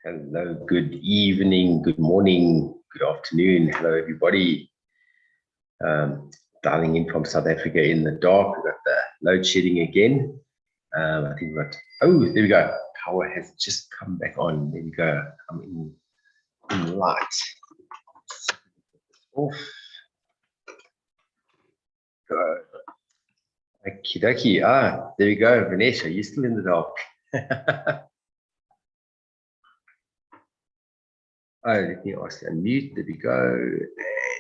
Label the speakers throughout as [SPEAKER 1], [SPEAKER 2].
[SPEAKER 1] Hello, good evening, good morning, good afternoon. Hello, everybody. Dialing in from South Africa in the dark. We've got the load shedding again. I think we've got, oh, there we go. Power has just come back on. There we go. I'm in light. Off. Go. Okie dokie. There we go. Vinesh, are you still in the dark? Oh, let me ask you, unmute, there we go. And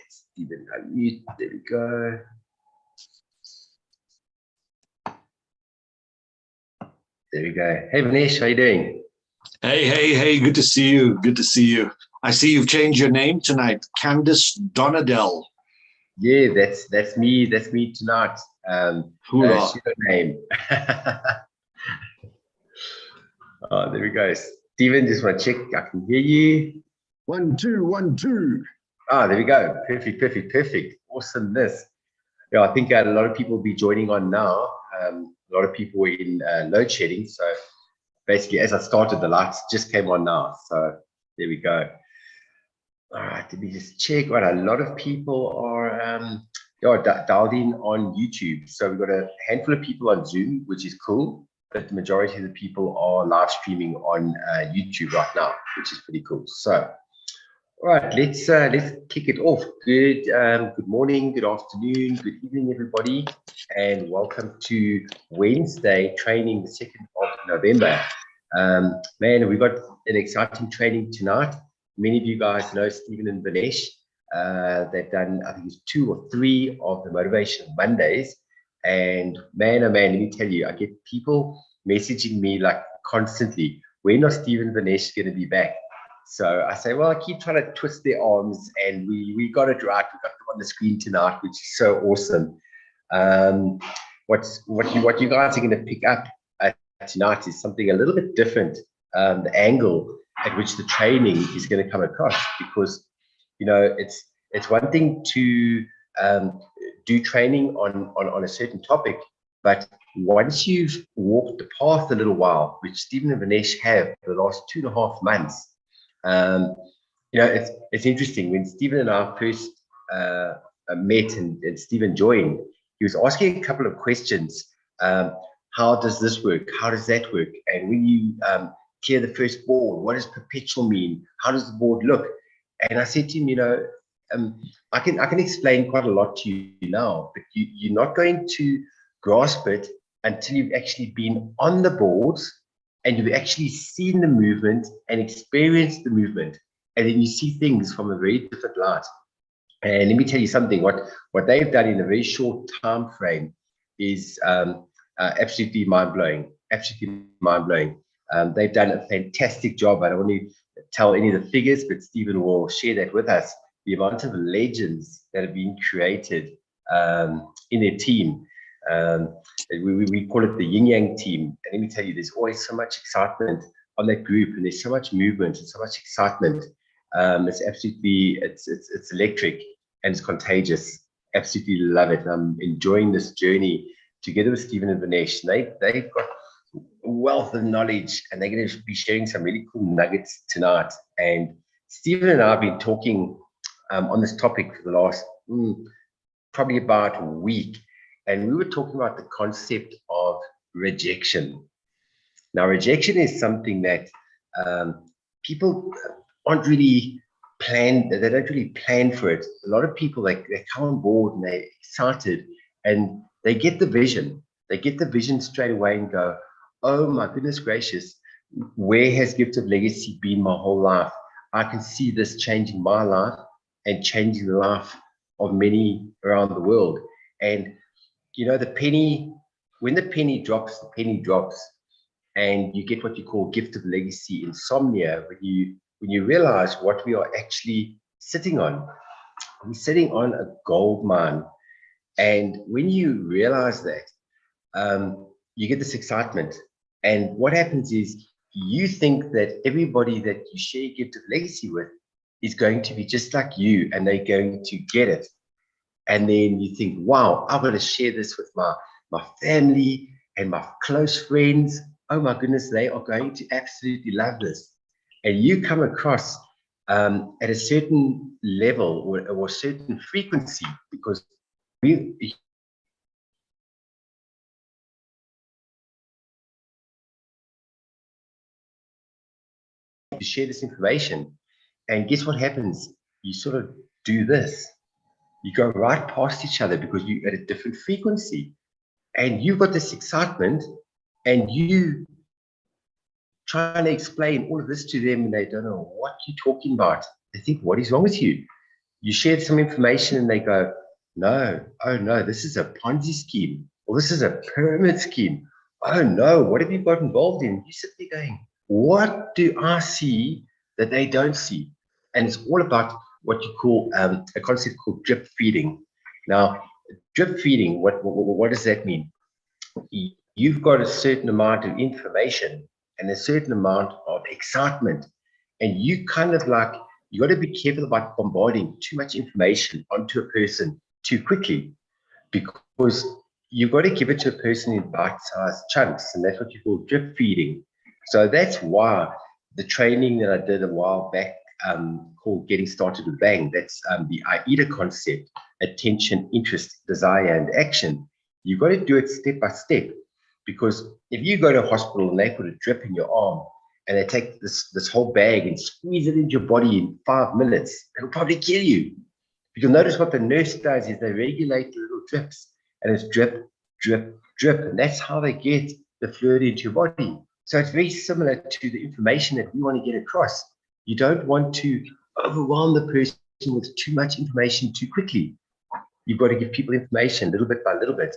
[SPEAKER 1] Stephen, unmute, there we go. There we go. Hey, Vinesh, how you doing?
[SPEAKER 2] Hey, good to see you. Good to see you. I see you've changed your name tonight. Candice Donadell.
[SPEAKER 1] Yeah, that's me tonight. Name. Oh, there we go. Stephen, just want to check. I can hear you.
[SPEAKER 2] 1, 2, 1, 2.
[SPEAKER 1] There we go. Perfect. Awesomeness. Yeah, I think a lot of people will be joining on now. A lot of people were in load shedding. So basically, as I started, the lights just came on now. So there we go. All right, let me just check. Right, a lot of people are dialed in on YouTube. So we've got a handful of people on Zoom, which is cool. But the majority of the people are live streaming on YouTube right now, which is pretty cool. So, all right, let's kick it off. Good morning, good afternoon, good evening, everybody, and welcome to Wednesday training, the 2nd of November. Man, we've got an exciting training tonight. Many of you guys know Stephen and Vinesh. They've done, I think it's 2 or 3 of the Motivation Mondays. And man, oh man, let me tell you, I get people messaging me like constantly, when are Stephen and Vinesh going to be back? So I say, well, I keep trying to twist their arms, and we got it right. We got them on the screen tonight, which is so awesome. What you guys are going to pick up tonight is something a little bit different. The angle at which the training is going to come across, because it's one thing to do training on a certain topic, but once you've walked the path a little while, which Stephen and Vinesh have for the last 2.5 months, it's interesting. When Stephen and I first met and Stephen joined, he was asking a couple of questions. How does this work? How does that work? And when you clear the first board, what does perpetual mean? How does the board look? And I said to him, I can explain quite a lot to you now, but you're not going to grasp it until you've actually been on the boards and you've actually seen the movement and experienced the movement, and then you see things from a very different light. And let me tell you something, what they've done in a very short time frame is absolutely mind-blowing. They've done a fantastic job. I don't want to tell any of the figures, but Stephen will share that with us. The amount of legends that have been created in their team. We call it the yin yang team. And let me tell you, there's always so much excitement on that group, and there's so much movement and so much excitement. It's electric and it's contagious. Absolutely love it. I'm enjoying this journey together with Stephen and Vinesh. They've got a wealth of knowledge, and they're going to be sharing some really cool nuggets tonight. And Stephen and I have been talking on this topic for the last probably about a week, and we were talking about the concept of rejection. Now, rejection is something that people aren't really planned. They don't really plan for it. A lot of people, they come on board and they're excited, and they get the vision. They get the vision straight away and go, oh my goodness gracious, where has Gift of Legacy been my whole life? I can see this changing my life and changing the life of many around the world. And when the penny drops, and you get what you call Gift of Legacy insomnia, when you realize what we are actually sitting on. We're sitting on a gold mine. And when you realize that, you get this excitement. And what happens is you think that everybody that you share Gift of Legacy with is going to be just like you, and they're going to get it. And then you think, wow, I'm going to share this with my family and my close friends. Oh my goodness, they are going to absolutely love this. and you come across at a certain level or a certain frequency, because we share this information, and guess what happens? You sort of do this. You go right past each other because you're at a different frequency, and you've got this excitement, and you trying to explain all of this to them, and they don't know what you're talking about. They think, what is wrong with you? You share some information and they go, no, oh no, this is a Ponzi scheme, or this is a pyramid scheme. Oh no, what have you got involved in? You sit there going, what do I see that they don't see? And it's all about what you call a concept called drip feeding. Now, drip feeding, what does that mean? You've got a certain amount of information and a certain amount of excitement, and you kind of like, you got to be careful about bombarding too much information onto a person too quickly, because you've got to give it to a person in bite-sized chunks, and that's what you call drip feeding. So that's why the training that I did a while back, called Getting Started with Bang, that's the AIDA concept: attention, interest, desire, and action. You've got to do it step by step, because if you go to a hospital and they put a drip in your arm and they take this whole bag and squeeze it into your body in 5 minutes, it'll probably kill you. You'll notice what the nurse does is they regulate the little drips, and it's drip, drip, drip, and that's how they get the fluid into your body. So it's very similar to the information that we want to get across. You don't want to overwhelm the person with too much information too quickly. You've got to give people information little bit by little bit,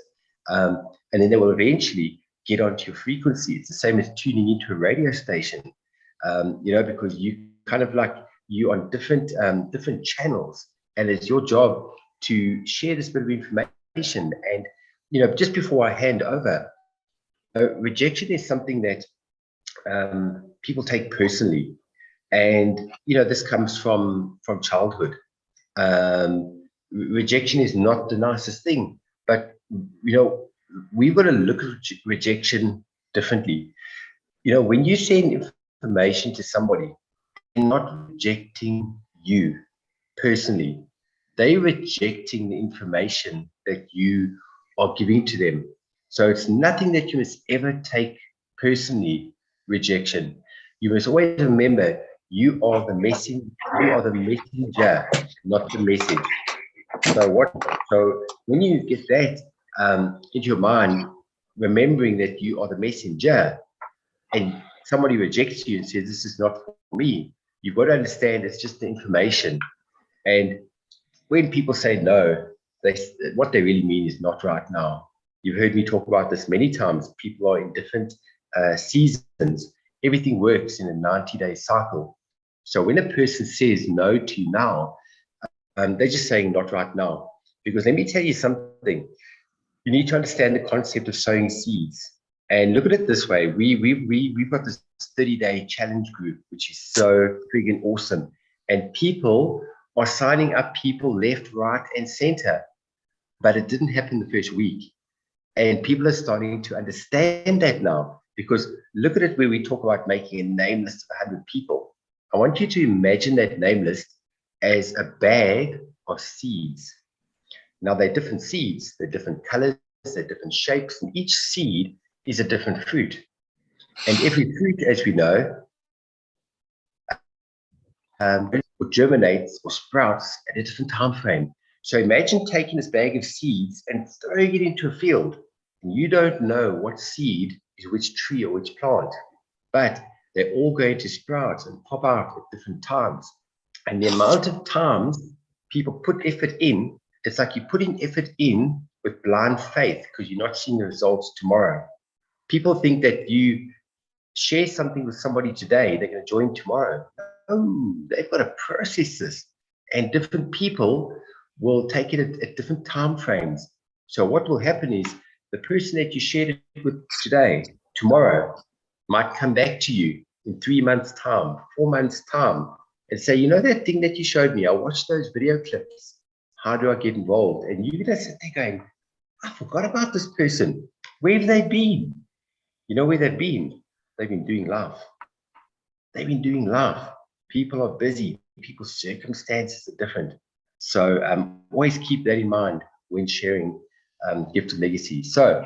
[SPEAKER 1] and then they will eventually get onto your frequency. It's the same as tuning into a radio station, because you kind of like, you on different channels, and it's your job to share this bit of information. And just before I hand over, rejection is something that people take personally, and this comes from childhood. Rejection is not the nicest thing, but we've got to look at rejection differently. When you send information to somebody, they're not rejecting you personally. They're rejecting the information that you are giving to them. So it's nothing that you must ever take personally, rejection. You must always remember, you are the messenger, not the message. So when you get that into your mind, remembering that you are the messenger, and somebody rejects you and says, this is not for me, you've got to understand it's just the information. And when people say no, what they really mean is not right now. You've heard me talk about this many times. People are in different seasons. Everything works in a 90-day cycle. So when a person says no to you now, they're just saying not right now. Because let me tell you something. You need to understand the concept of sowing seeds. And look at it this way. We've got this 30-day challenge group, which is so friggin' awesome. And people are signing up, people left, right, and center. But it didn't happen the first week. And people are starting to understand that now. Because look at it where we talk about making a name list of 100 people. I want you to imagine that name list as a bag of seeds. Now, they're different seeds, they're different colors, they're different shapes, and each seed is a different fruit. And every fruit, as we know, germinates or sprouts at a different time frame. So imagine taking this bag of seeds and throwing it into a field, and you don't know what seed is which tree or which plant, but they're all going to sprout and pop out at different times. And the amount of times people put effort in, it's like you're putting effort in with blind faith because you're not seeing the results tomorrow. People think that you share something with somebody today, they're going to join tomorrow. No, they've got to process this. And different people will take it at different time frames. So what will happen is the person that you shared it with today, tomorrow, might come back to you in 3 months' time, 4 months' time, and say, that thing that you showed me, I watched those video clips. How do I get involved? And you're going to sit there going, I forgot about this person. Where have they been? You know where they've been? They've been doing life. they've been doing life. People are busy. People's circumstances are different. So always keep that in mind when sharing gift of legacy. So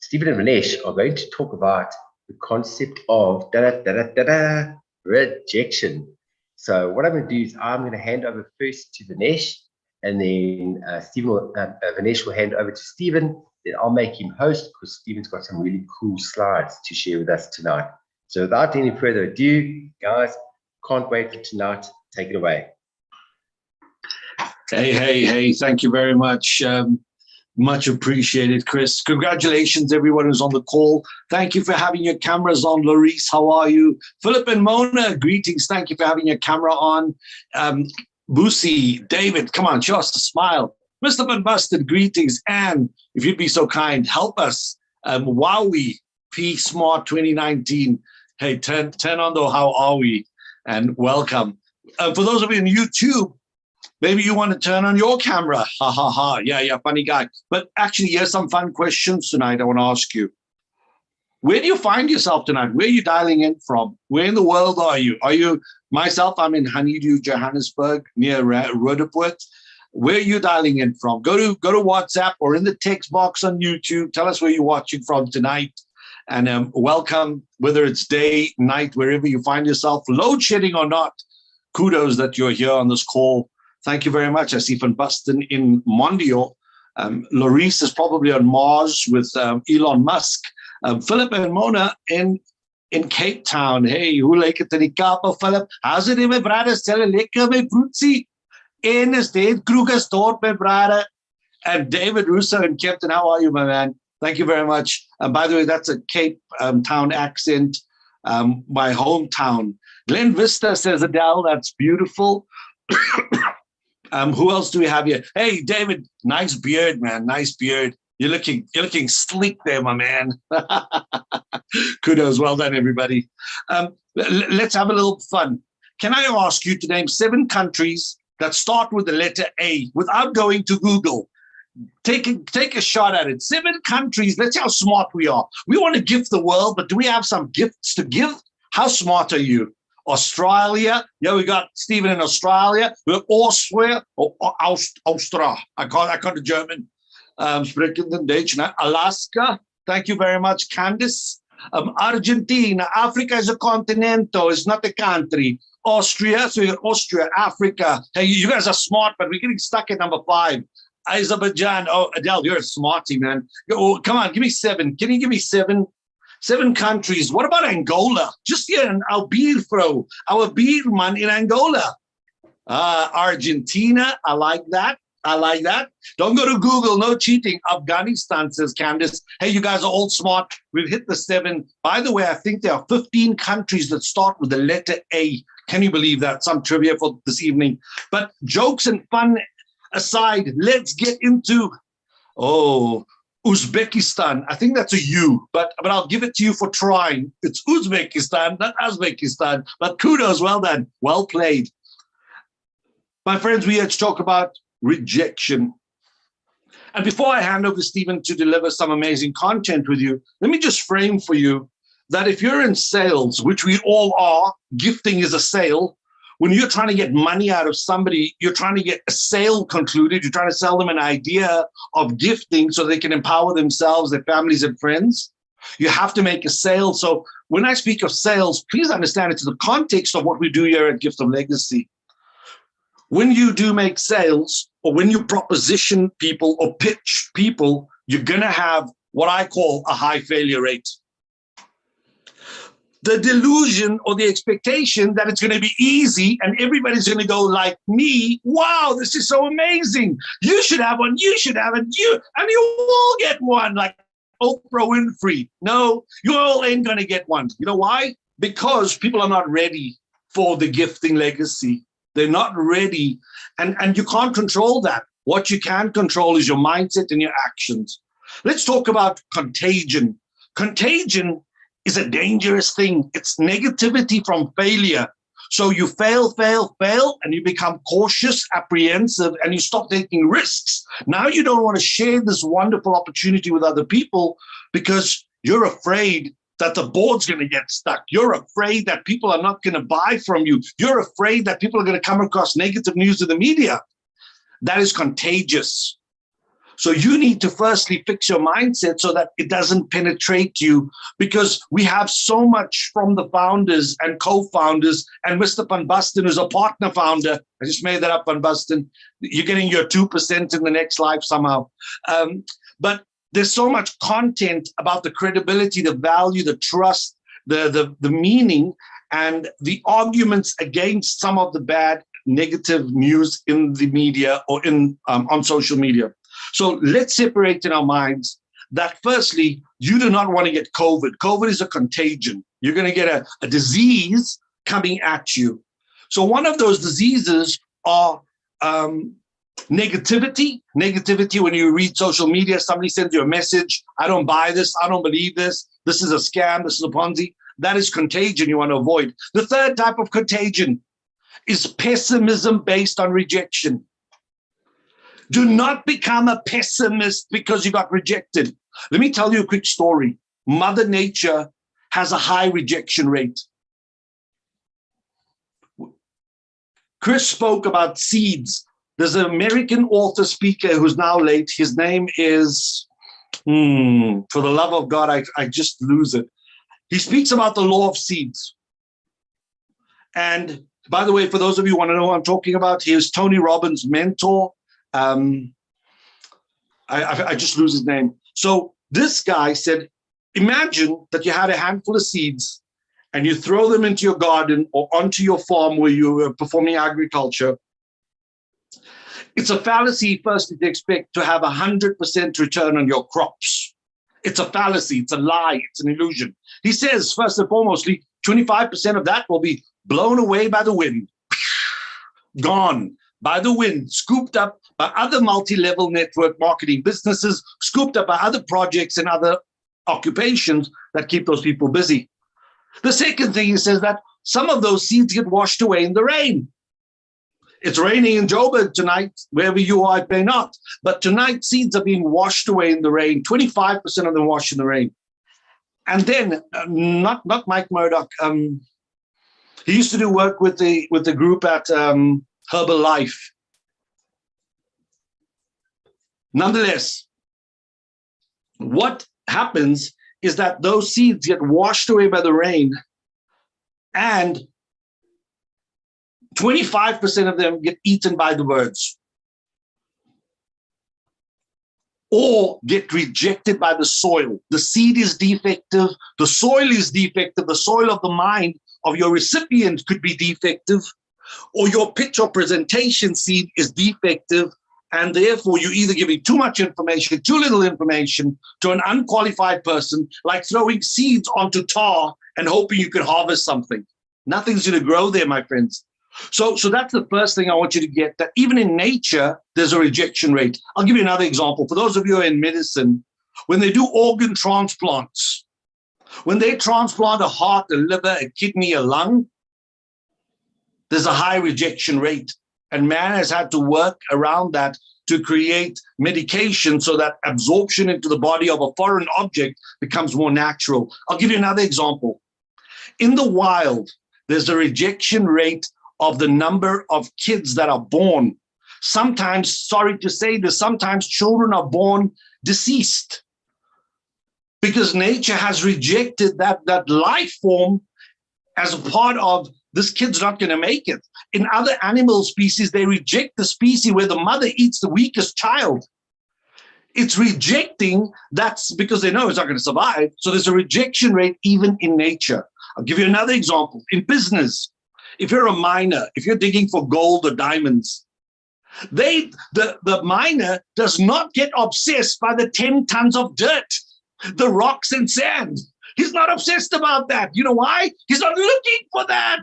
[SPEAKER 1] Stephen and Vinesh are going to talk about the concept of rejection. So what I'm going to do is I'm going to hand over first to Vinesh, and then Vinesh will hand over to Stephen. Then I'll make him host because Stephen's got some really cool slides to share with us tonight. So without any further ado, guys, can't wait for tonight. Take it away.
[SPEAKER 2] Hey, thank you very much. Much appreciated, Chris. Congratulations, everyone who's on the call. Thank you for having your cameras on. Larice, how are you? Philip and Mona, greetings. Thank you for having your camera on. Boosie, David, come on, show us a smile. Mr. Van Busted, greetings. And if you'd be so kind, help us. Wowie, P Smart 2019. Hey, turn on the how are we? And welcome. For those of you in YouTube, maybe you want to turn on your camera. Ha, ha, ha. Yeah, funny guy. But actually, here's some fun questions tonight I want to ask you. Where do you find yourself tonight? Where are you dialing in from? Where in the world are you? Myself, I'm in Honeydew, Johannesburg, near Roodepoort. Where are you dialing in from? Go to WhatsApp or in the text box on YouTube. Tell us where you're watching from tonight. And welcome, whether it's day, night, wherever you find yourself, load shedding or not. Kudos that you're here on this call. Thank you very much. I see Van Basten in Mondial. Larice is probably on Mars with Elon Musk. Philip and Mona in Cape Town. Hey, hoe lyk dit in die Kaap, Philip? How's it, my brother? Stel lekker my vroetsie. En is dit Krugersdorp, my brother? And David Russo in Cape Town. How are you, my man? Thank you very much. By the way, that's a Cape Town accent, my hometown. Glen Vista, says Adele. That's beautiful. Who else do we have here? Hey, David, nice beard, man. Nice beard. You're looking sleek there, my man. Kudos. Well done, everybody. Let's have a little fun. Can I ask you to name 7 countries that start with the letter A without going to Google? Take a shot at it. 7 countries. Let's see how smart we are. We want to gift the world, but do we have some gifts to give? How smart are you? Australia. Yeah, we got Stephen in Australia. We got Austria or Austria. I can't do German. Spreken Dutch. Alaska. Thank you very much, Candice. Argentina. Africa is a continental. It's not a country. Austria. So you're Austria, Africa. Hey, you guys are smart, but we're getting stuck at number 5. Azerbaijan. Oh, Adele, you're a smarty, man. Oh, come on, give me 7. Can you give me 7? 7 countries. What about Angola? Just here in our beer man in Angola. Argentina. I like that. Don't go to Google. No cheating. Afghanistan, says Candice. Hey, you guys are all smart. We've hit the 7. By the way, I think there are 15 countries that start with the letter A. Can you believe that? Some trivia for this evening. But jokes and fun aside, let's get into, Uzbekistan. I think that's a U, but I'll give it to you for trying. It's Uzbekistan, not Uzbekistan. But kudos, well done, well played. My friends, we had to talk about rejection. And before I hand over to Stephen to deliver some amazing content with you, let me just frame for you that if you're in sales, which we all are, gifting is a sale. When you're trying to get money out of somebody, you're trying to get a sale concluded. You're trying to sell them an idea of gifting so they can empower themselves, their families and friends. You have to make a sale. So when I speak of sales, please understand it's the context of what we do here at Gift of Legacy. When you do make sales, or when you proposition people or pitch people, you're going to have what I call a high failure rate. The delusion or the expectation that it's going to be easy and everybody's going to go like me. Wow, this is so amazing. You should have one. You should have it. You all get one, like Oprah Winfrey. No, you all ain't going to get one. You know why? Because people are not ready for the gifting legacy. They're not ready. And you can't control that. What you can control is your mindset and your actions. Let's talk about contagion. Contagion is a dangerous thing. It's negativity from failure. So you fail, and you become cautious, apprehensive, and you stop taking risks. Now you don't want to share this wonderful opportunity with other people because you're afraid that the board's going to get stuck. You're afraid that people are not going to buy from you. You're afraid that people are going to come across negative news in the media. That is contagious. So you need to firstly fix your mindset so that it doesn't penetrate you, because we have so much from the founders and co-founders, and Mr. Van Basten is a partner founder. I just made that up, Van Basten. You're getting your 2% in the next life somehow. But there's so much content about the credibility, the value, the trust, the meaning, and the arguments against some of the bad negative news in the media or in on social media. So let's separate in our minds that firstly, you do not want to get COVID. COVID is a contagion. You're going to get a disease coming at you. So one of those diseases are negativity. Negativity, when you read social media, somebody sends you a message, I don't buy this, I don't believe this, this is a scam, this is a Ponzi. That is contagion you want to avoid. The third type of contagion is pessimism based on rejection. Do not become a pessimist because you got rejected. Let me tell you a quick story. Mother Nature has a high rejection rate. Chris spoke about seeds. There's an American author speaker who's now late. His name is, for the love of God, I just lose it. He speaks about the law of seeds. And by the way, for those of you who want to know what I'm talking about, he is Tony Robbins' mentor. I just lose his name. So this guy said, imagine that you had a handful of seeds and you throw them into your garden or onto your farm where you were performing agriculture. It's a fallacy, firstly, to expect to have 100% return on your crops. It's a fallacy, it's a lie, it's an illusion. He says, first and foremostly, 25% of that will be blown away by the wind, gone by the wind, scooped up by other multi-level network marketing businesses, scooped up by other projects and other occupations that keep those people busy. The second thing he says that some of those seeds get washed away in the rain. It's raining in Joburg tonight, wherever you are, it may not. But tonight, seeds are being washed away in the rain. 25% of them wash in the rain. And then, not Mike Murdoch. He used to do work with the group at Herbalife. Nonetheless, what happens is that those seeds get washed away by the rain, and 25% of them get eaten by the birds or get rejected by the soil. The seed is defective, the soil is defective, the soil of the mind of your recipient could be defective, or your pitch or presentation seed is defective, and therefore you're either giving too much information, too little information to an unqualified person, like throwing seeds onto tar and hoping you can harvest something. Nothing's going to grow there, my friends. So that's the first thing I want you to get, that even in nature, there's a rejection rate. I'll give you another example. For those of you who are in medicine, when they do organ transplants, when they transplant a heart, a liver, a kidney, a lung, there's a high rejection rate. And man has had to work around that to create medication so that absorption into the body of a foreign object becomes more natural. I'll give you another example. In the wild, there's a rejection rate of the number of kids that are born. Sometimes, sorry to say this, sometimes children are born deceased because nature has rejected that life form as a part of this kid's not going to make it. In other animal species, they reject the species where the mother eats the weakest child. It's rejecting, that's because they know it's not going to survive. So there's a rejection rate even in nature. I'll give you another example. In business, if you're a miner, if you're digging for gold or diamonds, the miner does not get obsessed by the 10 tons of dirt, the rocks and sand. He's not obsessed about that. You know why? He's not looking for that.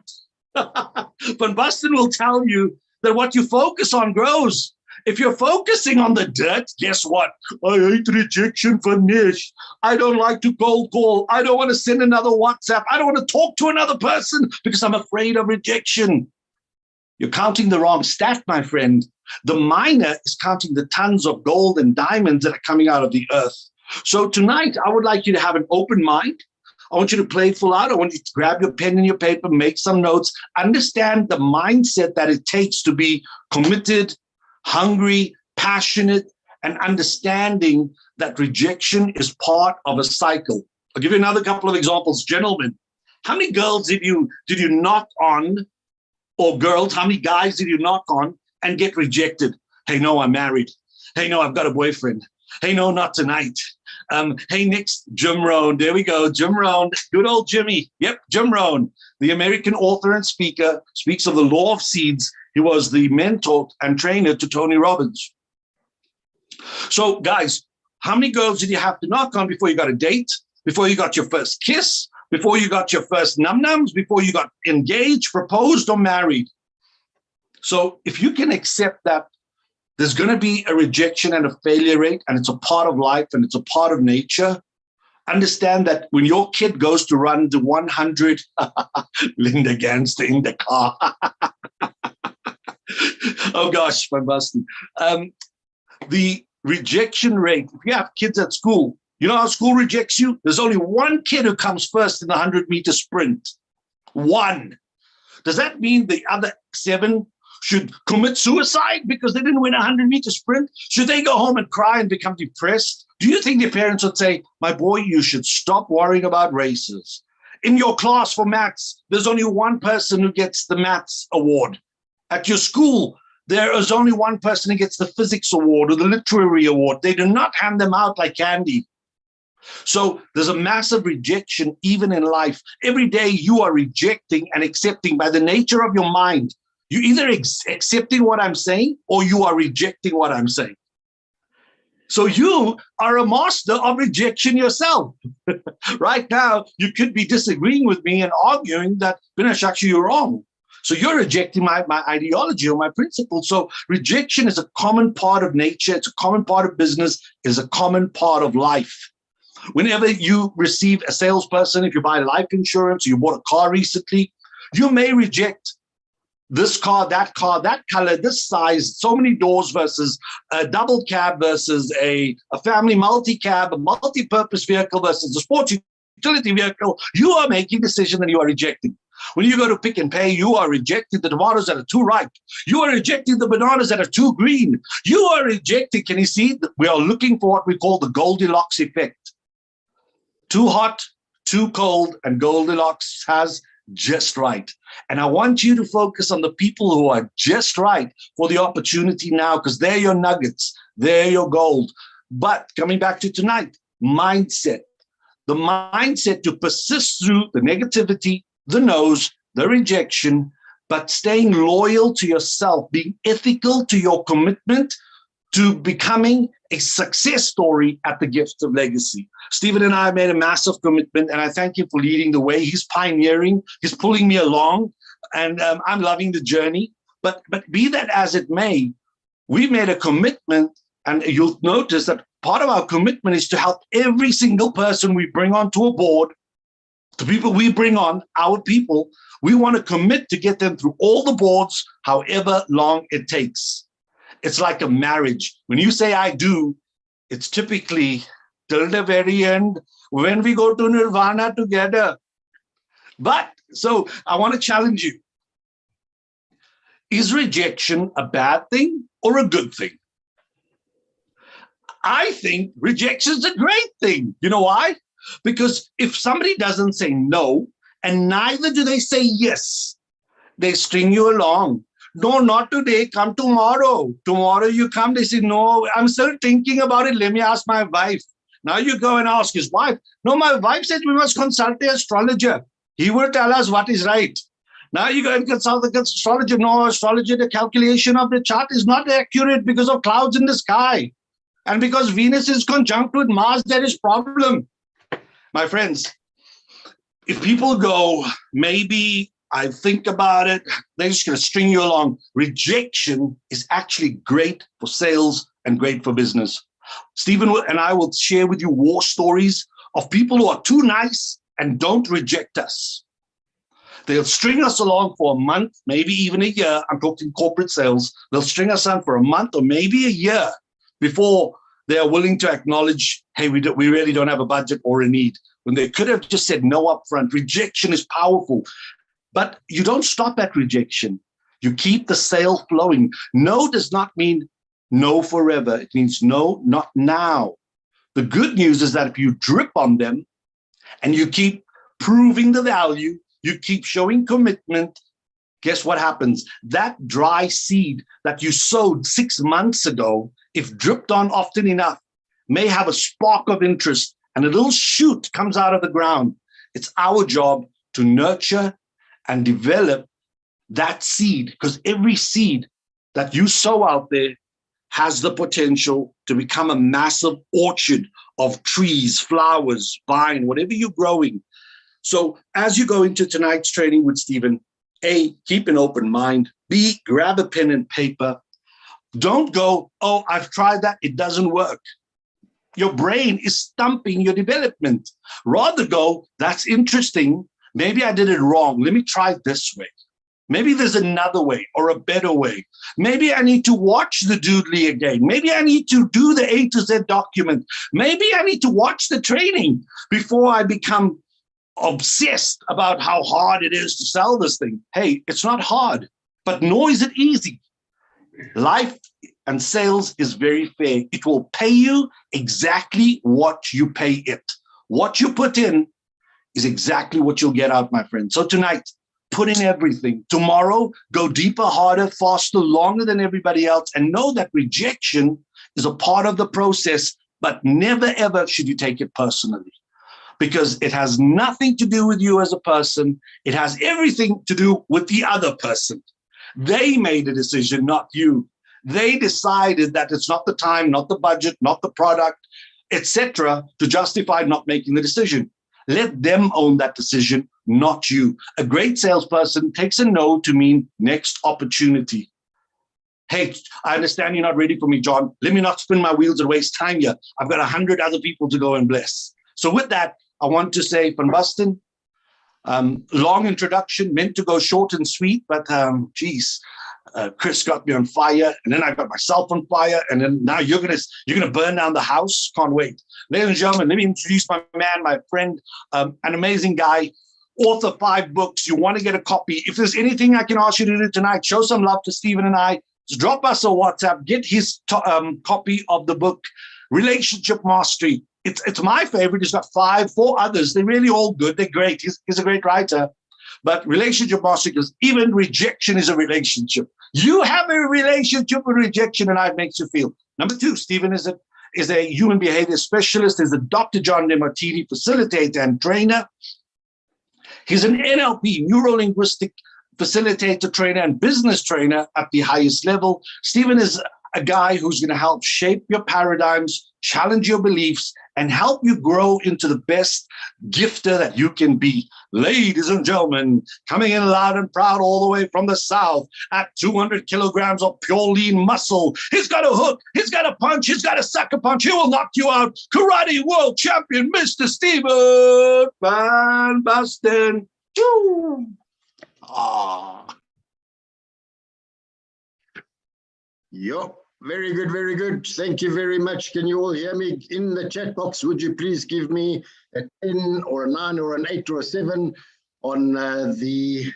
[SPEAKER 2] Van Basten will tell you that what you focus on grows. If you're focusing on the dirt, guess what? I hate rejection, Vinesh. I don't like to cold call. I don't want to send another WhatsApp. I don't want to talk to another person because I'm afraid of rejection. You're counting the wrong stat, my friend. The miner is counting the tons of gold and diamonds that are coming out of the earth. So tonight, I would like you to have an open mind. I want you to play full out. I want you to grab your pen and your paper, make some notes, understand the mindset that it takes to be committed, hungry, passionate, and understanding that rejection is part of a cycle. I'll give you another couple of examples. Gentlemen, how many girls did you knock on, or girls, how many guys did you knock on and get rejected? Hey, no, I'm married. Hey, no, I've got a boyfriend. Hey, no, not tonight. Hey, next, Jim Rohn. There we go, Jim Rohn. Good old Jimmy. Yep, Jim Rohn, the American author and speaker, speaks of the law of seeds. He was the mentor and trainer to Tony Robbins. So, guys, how many girls did you have to knock on before you got a date, before you got your first kiss, before you got your first num-nums, before you got engaged, proposed, or married? So if you can accept that there's going to be a rejection and a failure rate, and it's a part of life and it's a part of nature, understand that when your kid goes to run the 100, Linda Ganster in the car. Oh gosh, my busting. The rejection rate, if you have kids at school, you know how school rejects you? There's only one kid who comes first in the 100-meter sprint. One. Does that mean the other 7 should commit suicide because they didn't win a 100-meter sprint? Should they go home and cry and become depressed? Do you think their parents would say, my boy, you should stop worrying about races? In your class for maths, there's only one person who gets the maths award. At your school, there is only one person who gets the physics award or the literary award. They do not hand them out like candy. So there's a massive rejection even in life. Every day you are rejecting and accepting by the nature of your mind. You're either accepting what I'm saying or you are rejecting what I'm saying. So you are a master of rejection yourself. Right now, you could be disagreeing with me and arguing that, Vinesh, actually you're wrong. So you're rejecting my ideology or my principles. So rejection is a common part of nature. It's a common part of business. It's a common part of life. Whenever you receive a salesperson, if you buy life insurance, you bought a car recently, you may reject this car, that color, this size, so many doors versus a double cab versus a family multi-cab, a multi-purpose vehicle versus a sports utility vehicle. You are making a decision and you are rejecting. When you go to Pick and Pay, you are rejecting the tomatoes that are too ripe. You are rejecting the bananas that are too green. You are rejecting, can you see? We are looking for what we call the Goldilocks effect. Too hot, too cold, and Goldilocks has just right. And I want you to focus on the people who are just right for the opportunity now, because they're your nuggets, they're your gold. But coming back to tonight, mindset. The mindset to persist through the negativity, the no's, the rejection, but staying loyal to yourself, being ethical to your commitment to becoming a success story at the Gift of Legacy. Stephen and I made a massive commitment, and I thank him for leading the way. He's pioneering, he's pulling me along, and I'm loving the journey. But be that as it may, we made a commitment, and you'll notice that part of our commitment is to help every single person we bring onto a board, the people we bring on, our people, we want to commit to get them through all the boards, however long it takes. It's like a marriage. When you say I do, it's typically till the very end, when we go to Nirvana together. But, so I want to challenge you. Is rejection a bad thing or a good thing? I think rejection is a great thing. You know why? Because if somebody doesn't say no, and neither do they say yes, they string you along. No, not today, come tomorrow. Tomorrow you come, they say, no, I'm still thinking about it. Let me ask my wife. Now you go and ask his wife. No, my wife said we must consult the astrologer. He will tell us what is right. Now you go and consult the astrologer. No, astrologer, the calculation of the chart is not accurate because of clouds in the sky. And because Venus is conjunct with Mars, there is problem. My friends, if people go, maybe I think about it, they're just going to string you along. Rejection is actually great for sales and great for business. Stephen and I will share with you war stories of people who are too nice and don't reject us. They'll string us along for a month, maybe even a year. I'm talking corporate sales. They'll string us on for a month or maybe a year before they are willing to acknowledge, hey, we really don't have a budget or a need. when they could have just said no up front. Rejection is powerful, but you don't stop at rejection. You keep the sale flowing. No does not mean no forever. It means no, not now. The good news is that if you drip on them and you keep proving the value, you keep showing commitment, guess what happens? That dry seed that you sowed 6 months ago, if dripped on often enough, may have a spark of interest and a little shoot comes out of the ground. It's our job to nurture and develop that seed, because every seed that you sow out there has the potential to become a massive orchard of trees, flowers, vine, whatever you're growing. So as you go into tonight's training with Stephen, A, keep an open mind. B, grab a pen and paper. Don't go, oh, I've tried that, it doesn't work. Your brain is stumping your development. Rather go, that's interesting. Maybe I did it wrong. Let me try it this way. Maybe there's another way or a better way. Maybe I need to watch the doodly again. Maybe I need to do the A to Z document. Maybe I need to watch the training before I become obsessed about how hard it is to sell this thing. Hey, it's not hard, but nor is it easy. Life and sales is very fair. It will pay you exactly what you pay it. What you put in is exactly what you'll get out, my friend. So tonight, put in everything. Tomorrow, go deeper, harder, faster, longer than everybody else, and know that rejection is a part of the process, but never, ever should you take it personally, because it has nothing to do with you as a person. It has everything to do with the other person. They made a decision, not you. They decided that it's not the time, not the budget, not the product, etc., to justify not making the decision. Let them own that decision, not you. A great salesperson takes a no to mean next opportunity. Hey, I understand you're not ready for me, John. Let me not spin my wheels and waste time here. I've got 100 other people to go and bless. So with that, I want to say, Van Basten, long introduction, meant to go short and sweet, but geez, Chris got me on fire, and then I got myself on fire, and then now you're gonna burn down the house. Can't wait. Ladies and gentlemen, let me introduce my man, my friend, an amazing guy, author 5 books. You want to get a copy. If there's anything I can ask you to do tonight, show some love to Stephen and I. Just drop us a WhatsApp, get his copy of the book, Relationship Mastery. It's my favorite. He's got 4 others. They're really all good. They're great. He's a great writer. But relationship mastery, because even rejection is a relationship. You have a relationship with rejection, and how it makes you feel. Number 2, Stephen is a human behavior specialist. Is a Dr. John DeMartini facilitator and trainer. He's an NLP, neuro-linguistic facilitator, trainer, and business trainer at the highest level. Stephen is a guy who's going to help shape your paradigms, challenge your beliefs, and help you grow into the best gifter that you can be. Ladies and gentlemen, coming in loud and proud all the way from the south at 200 kilograms of pure lean muscle. He's got a hook, he's got a punch, he's got a sucker punch. He will knock you out. Karate world champion, Mr. Stephen Van Basten.
[SPEAKER 3] Yo, very good, very good. Thank you very much. Can you all hear me? In the chat box, would you please give me a 10 or a 9 or an 8 or a 7 on the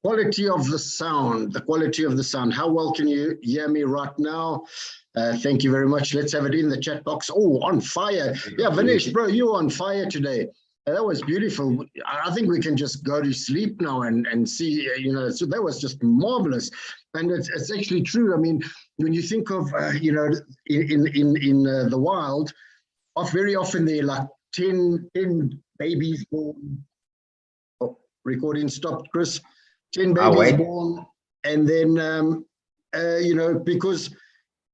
[SPEAKER 3] quality of the sound, the quality of the sound. How well can you hear me right now? Thank you very much. Let's have it in the chat box. Oh, on fire. Yeah, Vinesh, bro, you're on fire today. That was beautiful. I think we can just go to sleep now and see, you know, so that was just marvelous. And it's actually true. I mean, when you think of, you know, in the wild, very often there are like 10 babies born. Oh, recording stopped, Chris. 10 babies born. And then, you know, because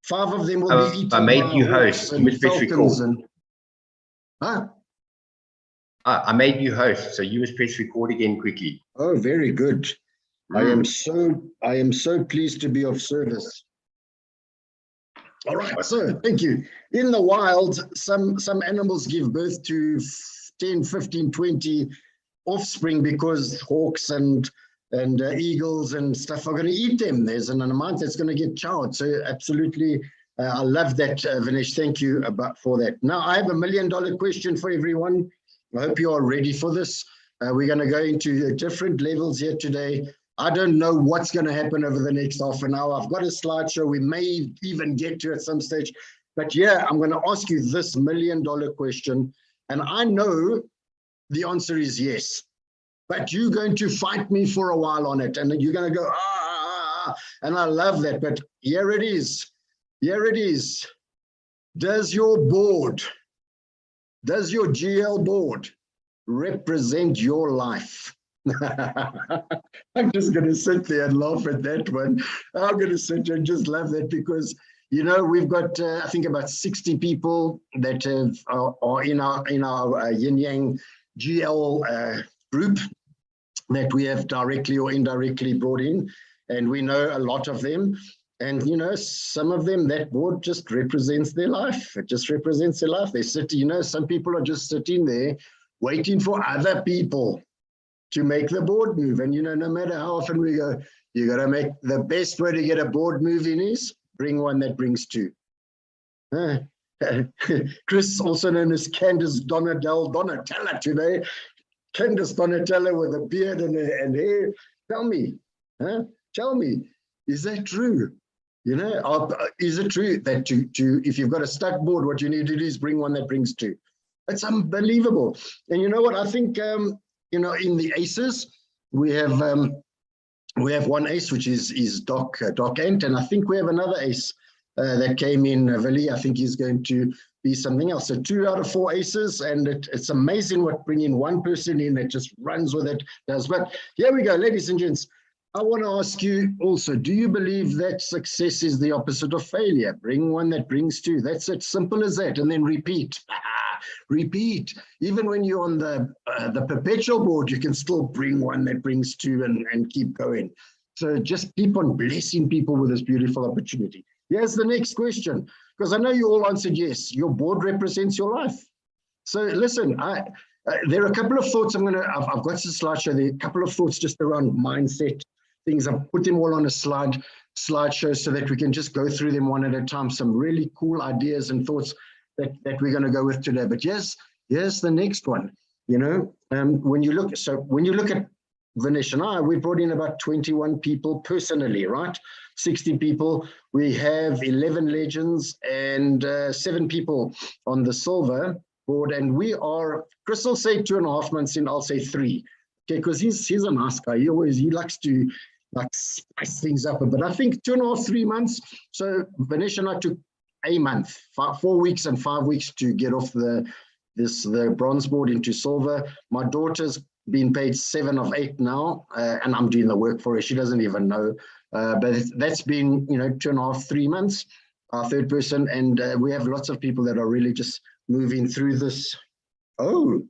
[SPEAKER 3] 5 of them will be eaten
[SPEAKER 1] I made you host.
[SPEAKER 3] and falcons and, huh?
[SPEAKER 1] I made you host, so you must press record again quickly.
[SPEAKER 3] Oh, very good. I am so pleased to be of service. All right, so thank you. In the wild, some animals give birth to 10, 15, 20 offspring because hawks and eagles and stuff are going to eat them. There's an amount that's going to get chowed. So absolutely, I love that, Vinesh. Thank you for that. Now, I have $1 million question for everyone. I hope you are ready for this. We're going to go into different levels here today. I don't know what's going to happen over the next half an hour. I've got a slideshow we may even get to at some stage. But yeah, I'm going to ask you this $1 million question. And I know the answer is yes. But you're going to fight me for a while on it. And you're going to go, and I love that. But here it is. Here it is. Does your board, does your GL board represent your life? I'm just going to sit there and laugh at that one. I'm going to sit there and just love that because, you know, we've got, I think, about 60 people that are in our Yin Yang GL group that we have directly or indirectly brought in. And we know a lot of them. And, you know, some of them, that board just represents their life. It just represents their life. They sit, you know, some people are just sitting there waiting for other people to make the board move. And, you know, no matter how often we go, you got to make the best way to get a board move in is bring one that brings two. Chris, also known as Candace Donatella today. Candace Donatella with a beard and hair. Tell me, is that true? You know, is it true that if you've got a stuck board, what you need to do is bring one that brings two? It's unbelievable. And you know what? I think, you know, in the aces, we have one ace, which is Doc Ant, and I think we have another ace that came in, Vili. I think he's going to be something else. So 2 out of 4 aces, and it's amazing what bringing one person in that just runs with it does. But here we go, ladies and gents. I want to ask you also, do you believe that success is the opposite of failure? Bring one that brings two. That's it, simple as that. And then repeat. Repeat. Even when you're on the perpetual board, you can still bring one that brings two and keep going. So just keep on blessing people with this beautiful opportunity. Here's the next question, because I know you all answered yes. Your board represents your life. So listen, there are a couple of thoughts I've got this slideshow. There are a couple of thoughts just around mindset things. I've put them all on a slideshow so that we can just go through them one at a time. Some really cool ideas and thoughts that we're going to go with today. But here's the next one. You know, when you look at Vinesh and I, we brought in about 21 people personally, right? 60 people. We have 11 legends and 7 people on the silver board, and we are, Chris will say 2.5 months in, I'll say 3. Okay, because he's a nice guy. He likes to like spice things up a bit. I think 2.5, 3 months. So Vinesh and I took a month, 4 weeks and 5 weeks to get off the bronze board into silver. My daughter's been paid 7 of 8 now, and I'm doing the work for her. She doesn't even know. But that's been, you know, 2.5, 3 months, our third person. And we have lots of people that are really just moving through this. Oh,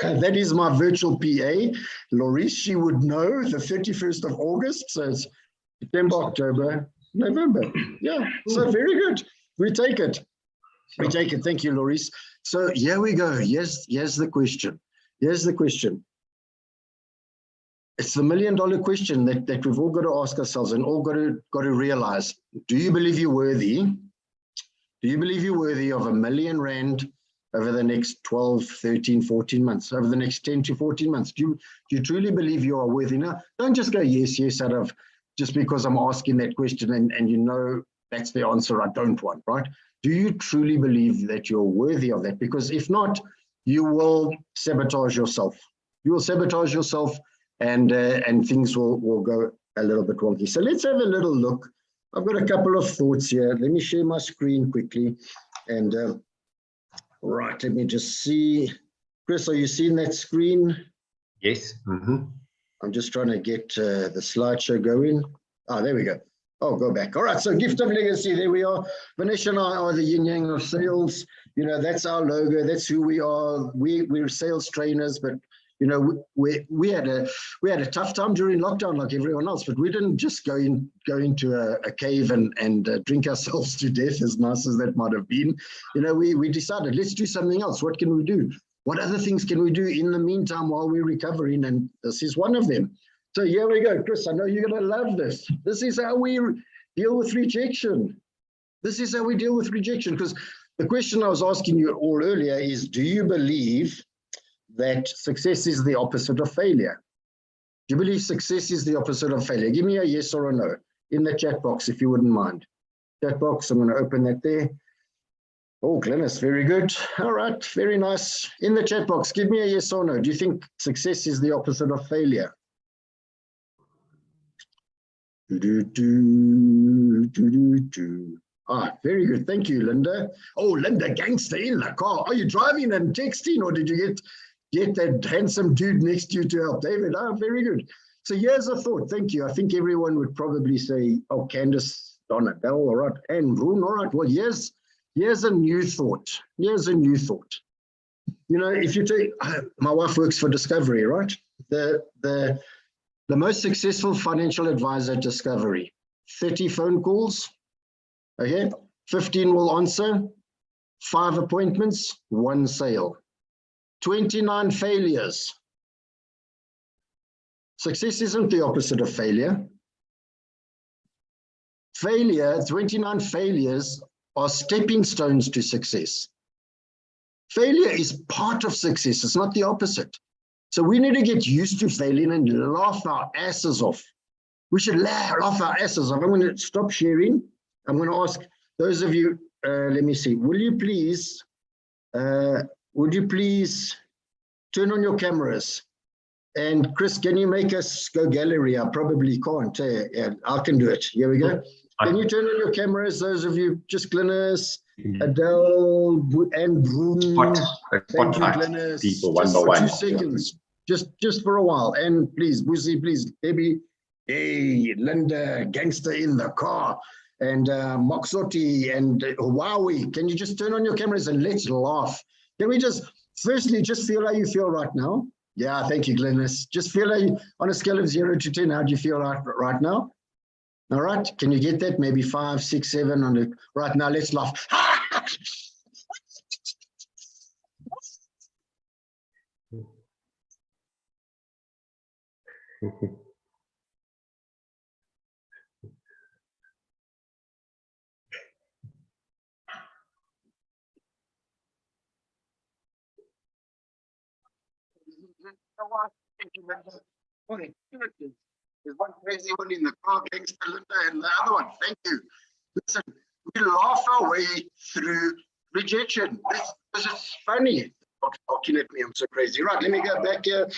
[SPEAKER 3] that is my virtual PA, Laurie. She would know the 31st of August. So it's September, October, November. Yeah, so very good. We take it. We take it. Thank you, Laurie. So here we go. Here's the question. Here's the question. It's the $1 million question that we've all got to ask ourselves and all got to realize. Do you believe you're worthy? Do you believe you're worthy of R1 million over the next 12, 13, 14 months, over the next 10 to 14 months? Do you truly believe you are worthy? Now, don't just go yes out of just because I'm asking that question and you know that's the answer I don't want, right? Do you truly believe that you're worthy of that? Because if not, you will sabotage yourself. You will sabotage yourself and things will go a little bit wonky. So let's have a little look. I've got a couple of thoughts here. Let me share my screen quickly. And right, let me just see. Chris, are you seeing that screen?
[SPEAKER 1] Yes. Mm-hmm.
[SPEAKER 3] I'm just trying to get the slideshow going. Oh, there we go. Oh, go back. All right, so Gift of Legacy, there we are. Vanessa and I are the yin yang of sales. You know, that's our logo. That's who we are. We're sales trainers, but you know, we had a tough time during lockdown like everyone else, but we didn't just go into a cave and drink ourselves to death, as nice as that might have been. You know, we decided, let's do something else. What can we do? What other things can we do in the meantime while we're recovering? And this is one of them. So here we go, Chris. I know you're going to love this. This is how we deal with rejection. This is how we deal with rejection. Because the question I was asking you all earlier is, do you believe that success is the opposite of failure? Do you believe success is the opposite of failure? Give me a yes or a no in the chat box, if you wouldn't mind. Chat box, I'm going to open that there. Oh, Glennis, very good. All right, very nice. In the chat box, give me a yes or no. Do you think success is the opposite of failure? Ah, very good. Thank you, Linda. Oh, Linda, gangster in the car. Are you driving and texting, or did you get that handsome dude next to you to help? David, very good. So here's a thought. Thank you. I think everyone would probably say, oh, Candace, Donna, Bell, all right, and Roon, all right. Well, here's a new thought. Here's a new thought. You know, if you take, my wife works for Discovery, right? The most successful financial advisor at Discovery, 30 phone calls, okay, 15 will answer, 5 appointments, 1 sale, 29 failures. Success isn't the opposite of failure. Failure, 29 failures are stepping stones to success. Failure is part of success, it's not the opposite. So we need to get used to failing and laugh our asses off. We should laugh our asses off. I'm going to stop sharing. I'm going to ask those of you, let me see, would you please turn on your cameras? And Chris, can you make us go gallery? I probably can't. Yeah, I can do it. Here we go. Can you turn on your cameras, those of you, just Glennis, Adele, and Broom. Thank you, Glennis.
[SPEAKER 1] People
[SPEAKER 3] just
[SPEAKER 1] one
[SPEAKER 3] for
[SPEAKER 1] by
[SPEAKER 3] 2
[SPEAKER 1] one.
[SPEAKER 3] seconds. Just for a while. And please, Boozy, please, Debbie, hey, Linda, gangster in the car, and Moxoti and Huawei. Can you just turn on your cameras and let's laugh? Can we just, firstly, just feel how you feel right now? Yeah, thank you, Glennis. Just feel how you, on a scale of 0 to 10, how do you feel right now? All right, can you get that? Maybe 5, 6, 7 on the, right now, let's laugh. There's one crazy one in the car, gangster Linda, and the other one. Thank you. Listen, we laugh our way through rejection. This is funny. Looking at me, I'm so crazy. Right, let me go back here.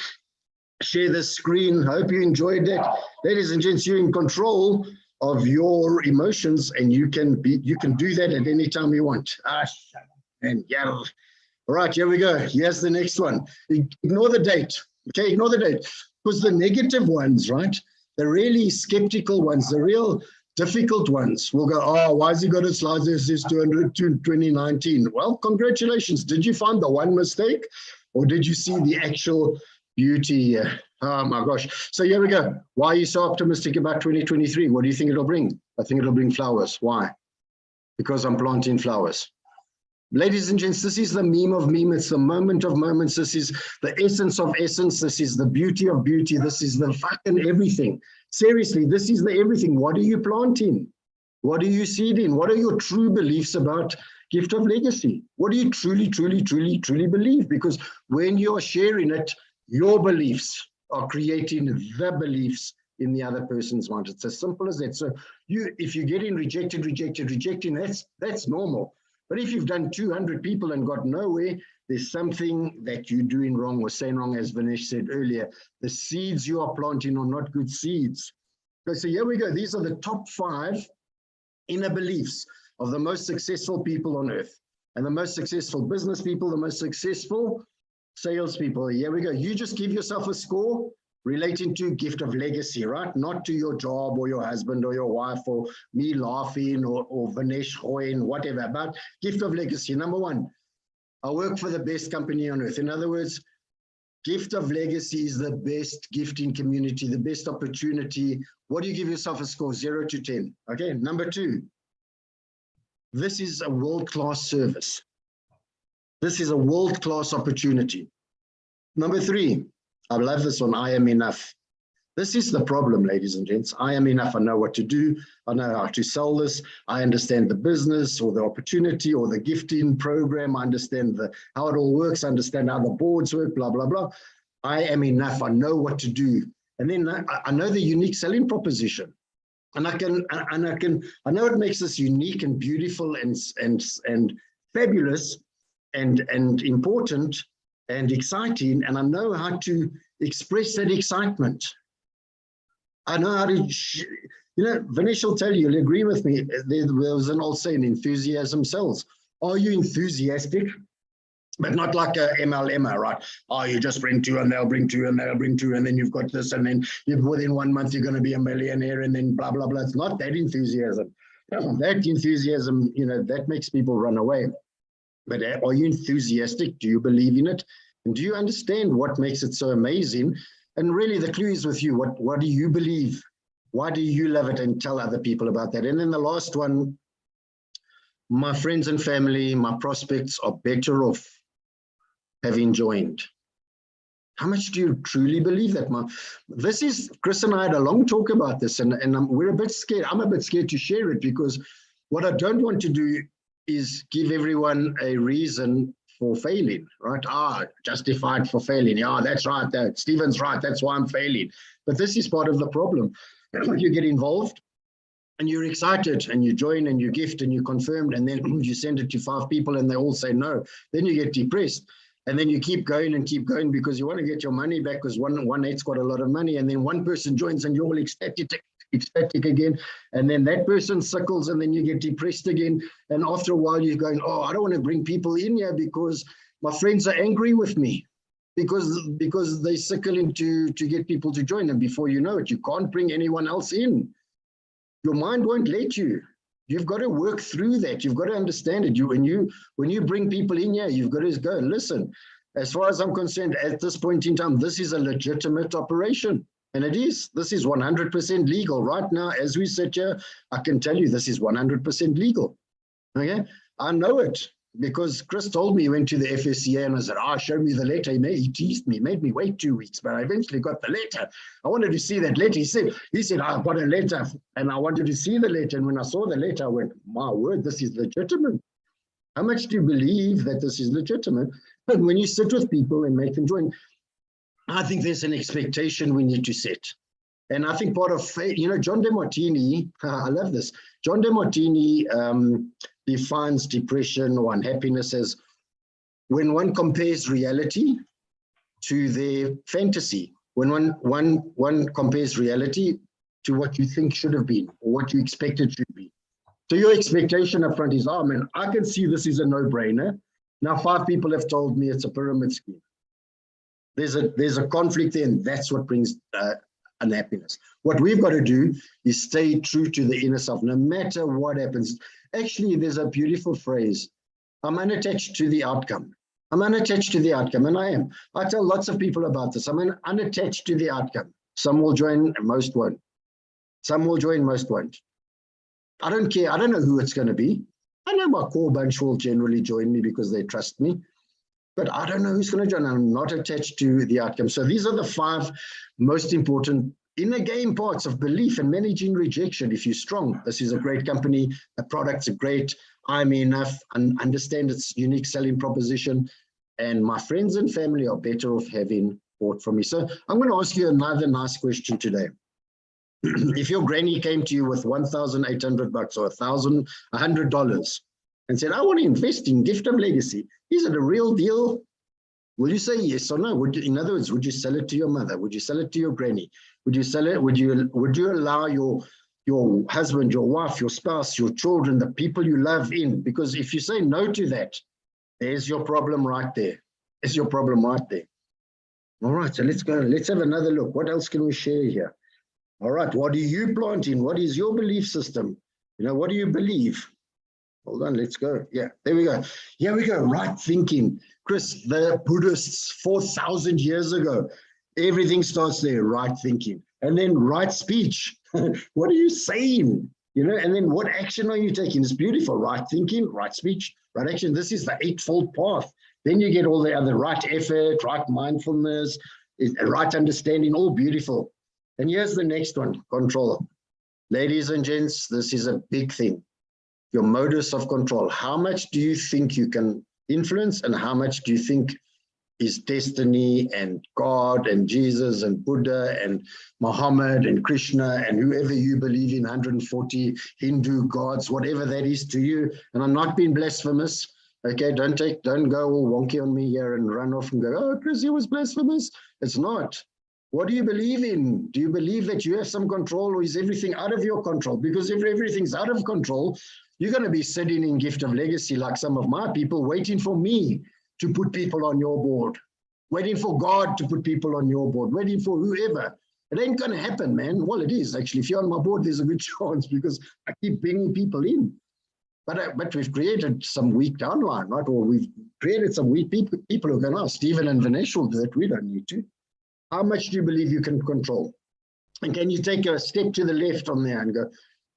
[SPEAKER 3] Share the screen. I hope you enjoyed that. Ladies and gents, you're in control of your emotions, and you can do that at any time you want. And yeah. All right, here we go. Here's the next one. Ignore the date. Okay, ignore the date. Because the negative ones, right? The really skeptical ones, the real difficult ones will go, oh, why has he got a slide that says 200 to 2019? Well, congratulations. Did you find the one mistake, or did you see the actual beauty? Oh my gosh. So here we go. Why are you so optimistic about 2023? What do you think it'll bring? I think it'll bring flowers. Why? Because I'm planting flowers. Ladies and gents, this is the meme of meme. It's the moment of moments. This is the essence of essence. This is the beauty of beauty. This is the fucking everything. Seriously, this is the everything. What are you planting? What are you seeding? What are your true beliefs about gift of legacy? What do you truly believe? Because when you're sharing it, your beliefs are creating the beliefs in the other person's mind. It's as simple as that. So if you're getting rejecting, that's normal. But if you've done 200 people and got nowhere, there's something that you're doing wrong or saying wrong, as Vinesh said earlier. The seeds you are planting are not good seeds. Okay, so here we go. These are the top 5 inner beliefs of the most successful people on earth, and the most successful business people, the most successful salespeople. Here we go. You just give yourself a score relating to gift of legacy, right? Not to your job or your husband or your wife or me laughing or Vinesh Hoyen, whatever, but gift of legacy. Number 1, I work for the best company on earth. In other words, gift of legacy is the best gifting community, the best opportunity. What do you give yourself a score? 0 to 10. Okay. Number 2, this is a world-class service. This is a world-class opportunity. Number 3, I love this one. I am enough. This is the problem, ladies and gents. I am enough. I know what to do. I know how to sell this. I understand the business or the opportunity or the gifting program. I understand how it all works. I understand how the boards work, blah, blah, blah. I am enough. I know what to do. And then I know the unique selling proposition. And I know it makes us unique and beautiful and fabulous and important and exciting. And I know how to express that excitement. I know how to, Vinesh will tell you, you'll agree with me. There was an old saying, enthusiasm sells. Are you enthusiastic? But not like a MLM, right? Oh, you just bring two and they'll bring two and they'll bring two and then you've got this and then within 1 month you're going to be a millionaire and then blah, blah, blah. It's not that enthusiasm. That enthusiasm, that makes people run away. But are you enthusiastic? Do you believe in it? And do you understand what makes it so amazing? And really the clue is with you. What do you believe? Why do you love it? And tell other people about that. And then the last one, my friends and family, my prospects are better off having joined. How much do you truly believe that? This is, Chris and I had a long talk about this and we're a bit scared. I'm a bit scared to share it because what I don't want to do is give everyone a reason for failing, right? Justified for failing. Yeah, that's right. Stephen's right. That's why I'm failing. But this is part of the problem. You get involved and you're excited and you join and you gift and you confirmed and then you send it to 5 people and they all say no. Then you get depressed. And then you keep going because you want to get your money back because one eight's got a lot of money. And then one person joins and you're all ecstatic again. And then that person suckles and then you get depressed again. And after a while you're going, oh, I don't want to bring people in here because my friends are angry with me because they suckle into to get people to join. And before you know it, you can't bring anyone else in. Your mind won't let you. You've got to work through that. You've got to understand it. When you bring people in here, you've got to go, listen, as far as I'm concerned, at this point in time, this is a legitimate operation. And it is. This is 100% legal. Right now, as we sit here, I can tell you this is 100% legal. Okay? I know it because Chris told me he went to the FSCA and I said, show me the letter. He teased me, made me wait 2 weeks, but I eventually got the letter. I wanted to see that letter. He said, I've got a letter and I wanted to see the letter. And when I saw the letter, I went, my word, this is legitimate. How much do you believe that this is legitimate? And when you sit with people and make them join, I think there's an expectation we need to set. And I think part of faith, John DeMartini, I love this. John DeMartini defines depression or unhappiness as when one compares reality to their fantasy, when one compares reality to what you think should have been or what you expected should be. So your expectation up front is, oh man, I can see this is a no-brainer. Now 5 people have told me it's a pyramid scheme. There's a conflict there, and that's what brings unhappiness. What we've got to do is stay true to the inner self, no matter what happens. Actually, there's a beautiful phrase. I'm unattached to the outcome. I'm unattached to the outcome, and I am. I tell lots of people about this. I'm unattached to the outcome. Some will join, most won't. Some will join, most won't. I don't care. I don't know who it's going to be. I know my core bunch will generally join me because they trust me. But I don't know who's going to join. I'm not attached to the outcome. So these are the 5 most important inner game parts of belief and managing rejection. If you're strong, this is a great company. The products are great. I'm enough and understand its unique selling proposition. And my friends and family are better off having bought from me. So I'm going to ask you another nice question today. If your granny came to you with $1,800 or $1,100 and said, I want to invest in Gift of Legacy. Is it a real deal? Will you say yes or no? In other words, would you sell it to your mother? Would you sell it to your granny? Would you sell it? Would you allow your husband, your wife, your spouse, your children, the people you love in? Because if you say no to that, there's your problem right there. There's your problem right there. All right, so let's go. Let's have another look. What else can we share here? All right, what do you plant in? What is your belief system? What do you believe? Hold on, let's go. Yeah, there we go. Here we go, right thinking. Chris, the Buddhists 4,000 years ago, everything starts there, right thinking. And then right speech. What are you saying? And then what action are you taking? It's beautiful, right thinking, right speech, right action. This is the 8-fold path. Then you get all the other right effort, right mindfulness, right understanding, all beautiful. And here's the next one, control. Ladies and gents, this is a big thing. Your modus of control. How much do you think you can influence, and how much do you think is destiny and God and Jesus and Buddha and Muhammad and Krishna and whoever you believe in, 140 Hindu gods, whatever that is to you. And I'm not being blasphemous. Okay, don't go all wonky on me here and run off and go, oh, Chris, he was blasphemous. It's not. What do you believe in? Do you believe that you have some control, or is everything out of your control? Because if everything's out of control, you're going to be sitting in gift of legacy like some of my people, waiting for me to put people on your board, waiting for God to put people on your board, waiting for whoever. It ain't going to happen, man. Well, it is actually. If you're on my board, there's a good chance, because I keep bringing people in. But we've created some weak downline, right? Or we've created some weak people who are going to, Stephen and Vinesh will do it. We don't need to. How much do you believe you can control? And can you take a step to the left on there and go,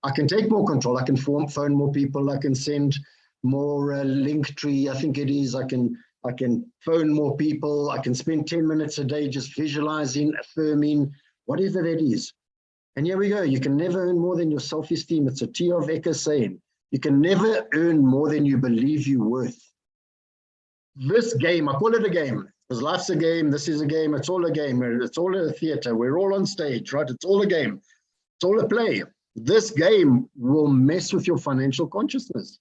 [SPEAKER 3] I can take more control. I can phone more people. I can send more link tree. I think it is. I can phone more people. I can spend 10 minutes a day just visualizing, affirming, whatever that is. And here we go. You can never earn more than your self-esteem. It's a T. Harv Eker saying. You can never earn more than you believe you're worth. This game, I call it a game, because life's a game, this is a game, it's all a game, it's all a theater, we're all on stage, right? It's all a game, it's all a play. This game will mess with your financial consciousness.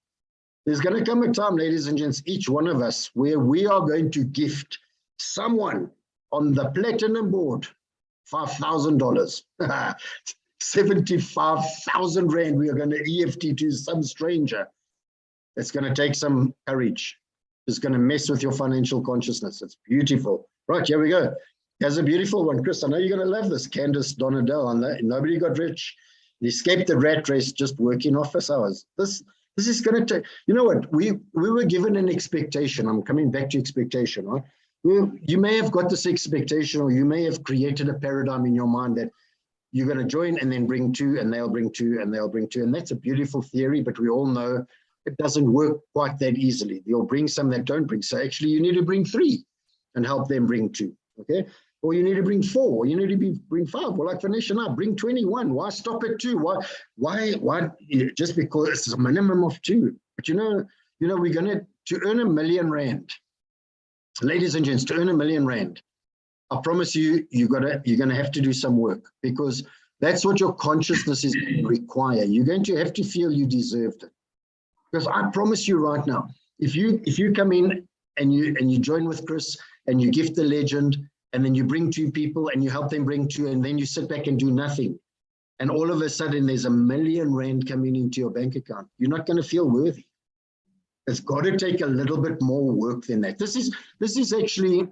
[SPEAKER 3] There's going to come a time, ladies and gents, each one of us, where we are going to gift someone on the platinum board $5,000. 75,000 Rand we are going to EFT to some stranger. It's going to take some courage. It's going to mess with your financial consciousness. It's beautiful. Right, here we go. Here's a beautiful one. Chris, I know you're going to love this. Candace Donadell. Nobody got rich. They escaped the rat race just working office hours. This is going to take, you know what? We were given an expectation. I'm coming back to expectation, right? You may have got this expectation, or you may have created a paradigm in your mind that you're going to join and then bring two, and they'll bring two, and they'll bring two. And that's a beautiful theory, but we all know it doesn't work quite that easily. You'll bring some that don't bring. So actually you need to bring three and help them bring two, okay? Or you need to bring four, or you need to bring five. Well, like Vinesh and I, bring 21. Why stop at two? Why just because it's a minimum of two? But you know, we're going to earn R1 million. Ladies and gents, to earn R1 million, I promise you, you're going to have to do some work, because that's what your consciousness is going to require. You're going to have to feel you deserved it. Because I promise you right now, if you come in and you join with Chris and you gift the legend, and then you bring two people and you help them bring two, and then you sit back and do nothing, and all of a sudden there's R1 million coming into your bank account, you're not going to feel worthy. It's got to take a little bit more work than that. This is actually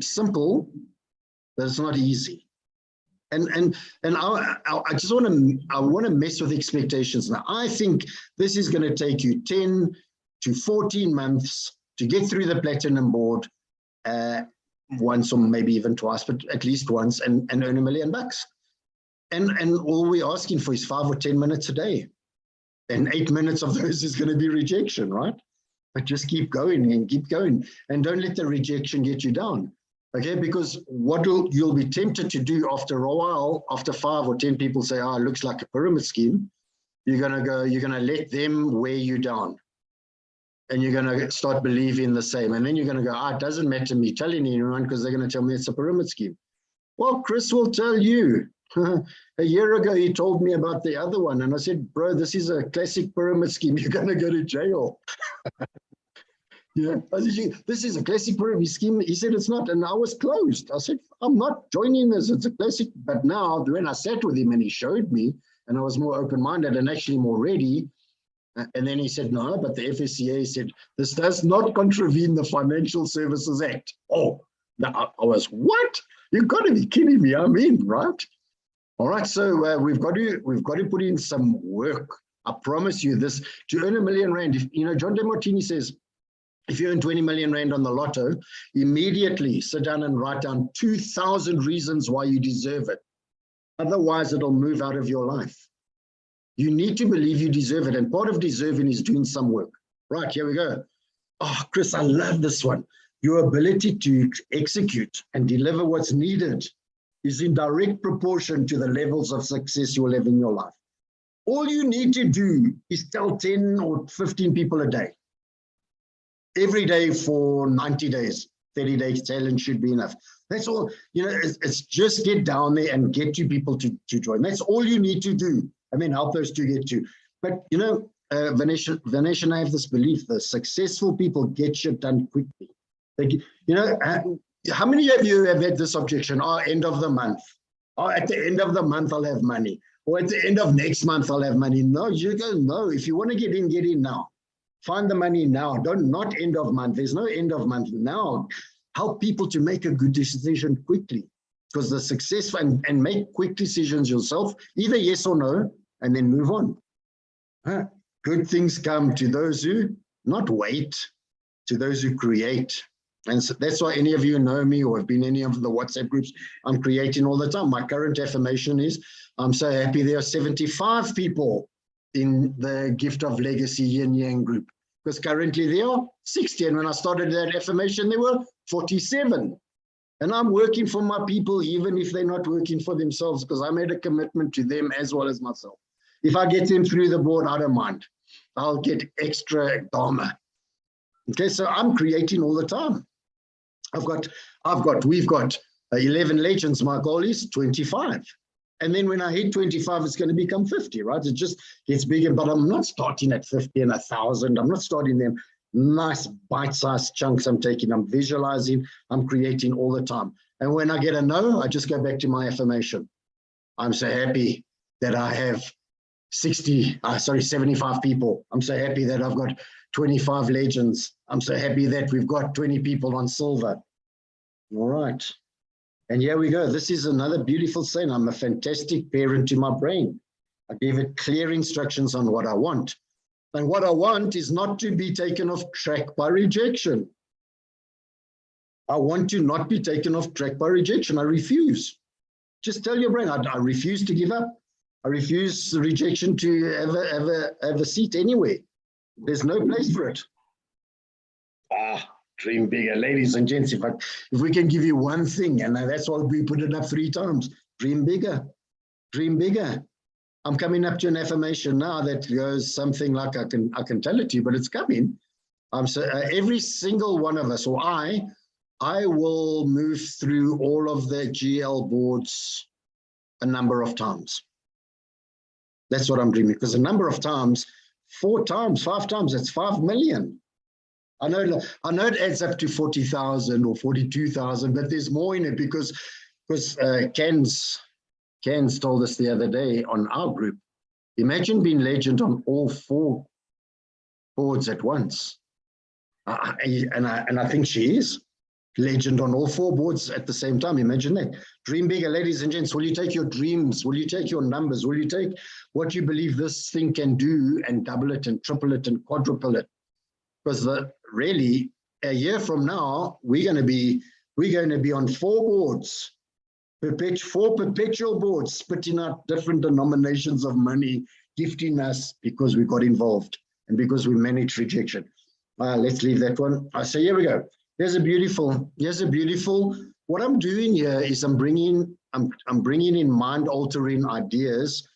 [SPEAKER 3] simple, but it's not easy. And I just want to mess with expectations now. I think this is going to take you 10 to 14 months to get through the platinum board, once or maybe even twice, but at least once, and earn $1 million. And all we're asking for is 5 or 10 minutes a day. And 8 minutes of those is going to be rejection, right? But just keep going and keep going. And don't let the rejection get you down. Okay, because what you'll be tempted to do after a while, after 5 or 10 people say, oh, it looks like a pyramid scheme, you're going to let them weigh you down. And you're going to start believing the same. And then you're going to go, it doesn't matter me telling anyone, because they're going to tell me it's a pyramid scheme. Well, Chris will tell you. A year ago, he told me about the other one. And I said, bro, this is a classic pyramid scheme. You're going to go to jail. Yeah, I said, this is a classic pyramid scheme. He said, it's not. And I was closed. I said, I'm not joining this. It's a classic. But now, when I sat with him and he showed me, and I was more open-minded and actually more ready, and then he said, no, but the FSCA said, this does not contravene the Financial Services Act. Oh, I was, what? You've got to be kidding me. I'm in, right? All right, so we've got to put in some work. I promise you this, to earn R1 million. John DeMartini says, if you earn 20 million Rand on the lotto, immediately sit down and write down 2,000 reasons why you deserve it. Otherwise, it'll move out of your life. You need to believe you deserve it. And part of deserving is doing some work. Right, here we go. Oh, Chris, I love this one. Your ability to execute and deliver what's needed is in direct proportion to the levels of success you will have in your life. All you need to do is tell 10 or 15 people a day. Every day for 90 days, 30 days challenge should be enough. That's all, it's just get down there and get you people to join. That's all you need to do. And then help those to get to. But, Vinesh and I have this belief, the successful people get shit done quickly. How many of you have had this objection? Oh, end of the month. Oh, at the end of the month, I'll have money. Or at the end of next month, I'll have money. No, you go, no. If you want to get in now. Find the money now. Not end of month. There's no end of month now. Help people to make a good decision quickly. Because the successful, and make quick decisions yourself, either yes or no, and then move on. Good things come to those who not wait, to those who create. And so that's why any of you know me or have been in any of the WhatsApp groups, I'm creating all the time. My current affirmation is, I'm so happy there are 75 people in the Gift of Legacy Yin Yang group, because currently there are 60. And when I started that affirmation, there were 47. And I'm working for my people, even if they're not working for themselves, because I made a commitment to them as well as myself. If I get them through the board, I don't mind. I'll get extra dharma. Okay, so I'm creating all the time. We've got 11 legends. My goal is 25. And then when I hit 25, it's going to become 50, right? It just gets bigger, but I'm not starting at 50 and 1,000. I'm not starting them nice bite-sized chunks I'm taking. I'm visualizing, I'm creating all the time. And when I get a no, I just go back to my affirmation. I'm so happy that I have 75 people. I'm so happy that I've got 25 legends. I'm so happy that we've got 20 people on silver. All right. And here we go. This is another beautiful saying. I'm a fantastic parent to my brain. I gave it clear instructions on what I want. And what I want is not to be taken off track by rejection. I want to not be taken off track by rejection. I refuse. Just tell your brain, I refuse to give up. I refuse rejection to have a seat anywhere. There's no place for it. Dream bigger, ladies and gents. If we can give you one thing, and that's why we put it up 3 times. Dream bigger, dream bigger. I'm coming up to an affirmation now that goes something like, I can tell it to you, but it's coming. Every single one of us, or I will move through all of the GL boards a number of times. That's what I'm dreaming, because a number of times, 4 times, 5 times, that's 5 million. I know it adds up to 40,000 or 42,000, but there's more in it because Ken's told us the other day on our group, imagine being legend on all 4 boards at once. And I think she is legend on all 4 boards at the same time. Imagine that. Dream bigger, ladies and gents. Will you take your dreams? Will you take your numbers? Will you take what you believe this thing can do and double it and triple it and quadruple it? Because really, a year from now, we're going to be on 4 boards, 4 perpetual boards, spitting out different denominations of money, gifting us because we got involved and because we managed rejection. Let's leave that one. So here we go. Here's a beautiful. What I'm doing here is I'm bringing in mind-altering ideas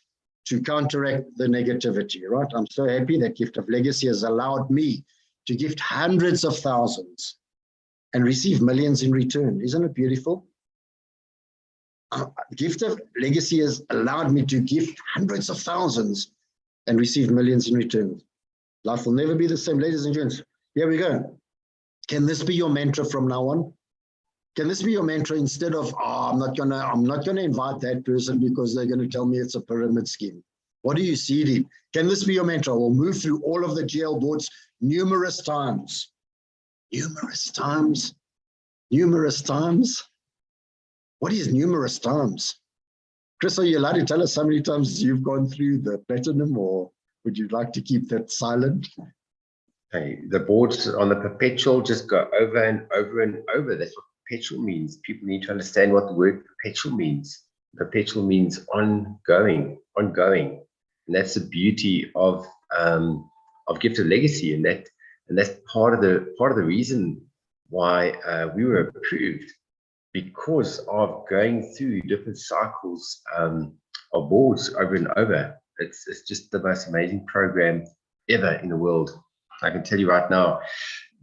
[SPEAKER 3] to counteract the negativity, right? I'm so happy that Gift of Legacy has allowed me to gift hundreds of thousands and receive millions in return. Isn't it beautiful? Gift of Legacy has allowed me to gift hundreds of thousands and receive millions in return. Life will never be the same, ladies and gents. Here we go. Can this be your mantra from now on? Can this be your mantra instead of, I'm not gonna invite that person because they're gonna tell me it's a pyramid scheme? What are you seeding? Can this be your mantra? We'll move through all of the GL boards numerous times. Numerous times? Numerous times? What is numerous times? Chris, are you allowed to tell us how many times you've gone through the platinum, or would you like to keep that silent?
[SPEAKER 1] Hey, the boards on the perpetual just go over and over and over. That's what perpetual means. People need to understand what the word perpetual means. Perpetual means ongoing. And that's the beauty of Gift of Legacy, and that's part of the reason why we were approved, because of going through different cycles of boards over and over. It's just the most amazing program ever in the world. I can tell you right now,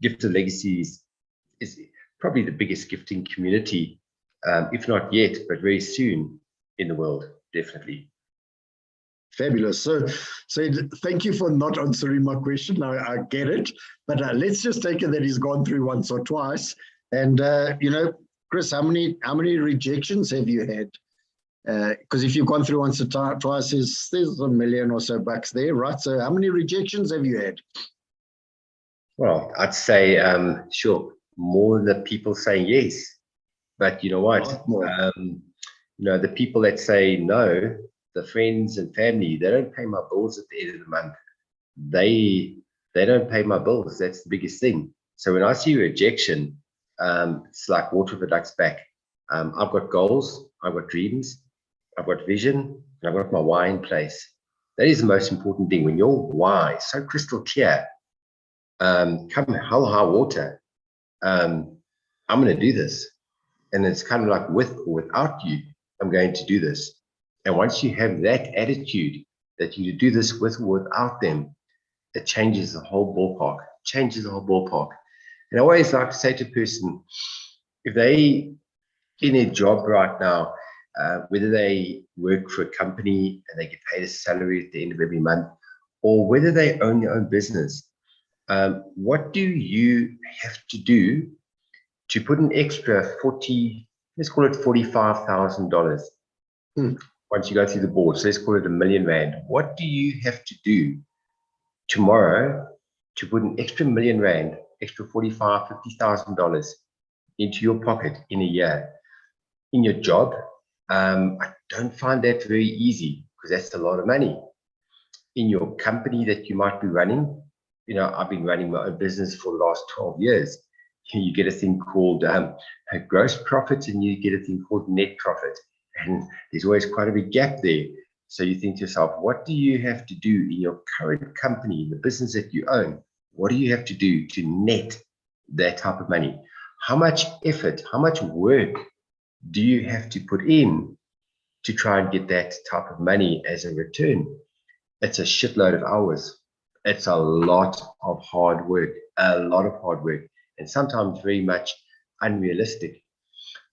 [SPEAKER 1] Gift of Legacies is probably the biggest gifting community, if not yet, but very soon in the world, definitely.
[SPEAKER 3] Fabulous. So thank you for not answering my question. I get it, but let's just take it that he's gone through once or twice. And Chris, how many rejections have you had? Because if you've gone through once or twice, there's $1 million or so there, right? So how many rejections have you had?
[SPEAKER 1] Well, I'd say sure, more than the people saying yes. But you know what? The people that say no, the friends and family, they don't pay my bills at the end of the month. They don't pay my bills. That's the biggest thing. So when I see rejection, it's like water off a duck's back. I've got goals, I've got dreams, I've got vision, and I've got my why in place. That is the most important thing. When your why is so crystal clear, come hell or high water, I'm going to do this. And it's kind of like with or without you, I'm going to do this. And once you have that attitude that you do this with or without them, it changes the whole ballpark, And I always like to say to a person, if they in a job right now, whether they work for a company and they get paid a salary at the end of every month, or whether they own their own business, what do you have to do to put an extra let's call it $45,000 once you go through the board? So let's call it R1 million. What do you have to do tomorrow to put an extra R1 million, extra $45,000, $50,000 into your pocket in a year? In your job, I don't find that very easy because that's a lot of money. In your company that you might be running, I've been running my own business for the last 12 years. You get a thing called gross profit and you get a thing called net profit. And there's always quite a big gap there. So you think to yourself, what do you have to do in your current company, the business that you own? What do you have to do to net that type of money? How much effort, how much work do you have to put in to try and get that type of money as a return? It's a shitload of hours. It's a lot of hard work, and sometimes very much unrealistic,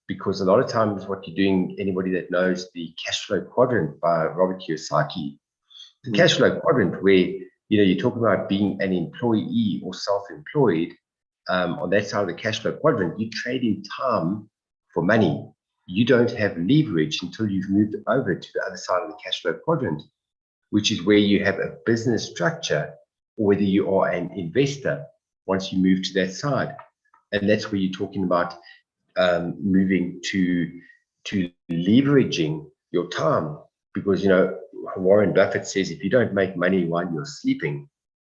[SPEAKER 1] because a lot of times what you're doing, anybody that knows the cash flow quadrant by Robert Kiyosaki, the cash flow quadrant where, you talk about being an employee or self-employed, on that side of the cash flow quadrant, you trade in time for money. You don't have leverage until you've moved over to the other side of the cash flow quadrant, which is where you have a business structure, or whether you are an investor once you move to that side. And that's where you're talking about moving to leveraging your time, because Warren Buffett says if you don't make money while you're sleeping,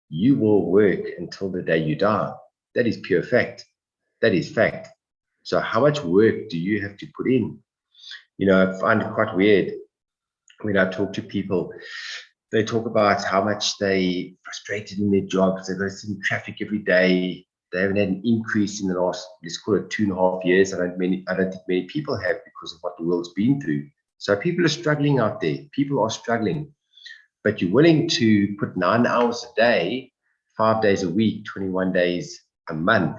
[SPEAKER 1] you will work until the day you die. That is pure fact. That is fact. So how much work do you have to put in? I find it quite weird when I talk to people. They talk about how much they frustrated in their jobs. They've got to sit in traffic every day. They haven't had an increase in the last, let's call it 2.5 years. I don't think many people have, because of what the world's been through. So people are struggling out there. People are struggling. But you're willing to put 9 hours a day, 5 days a week, 21 days a month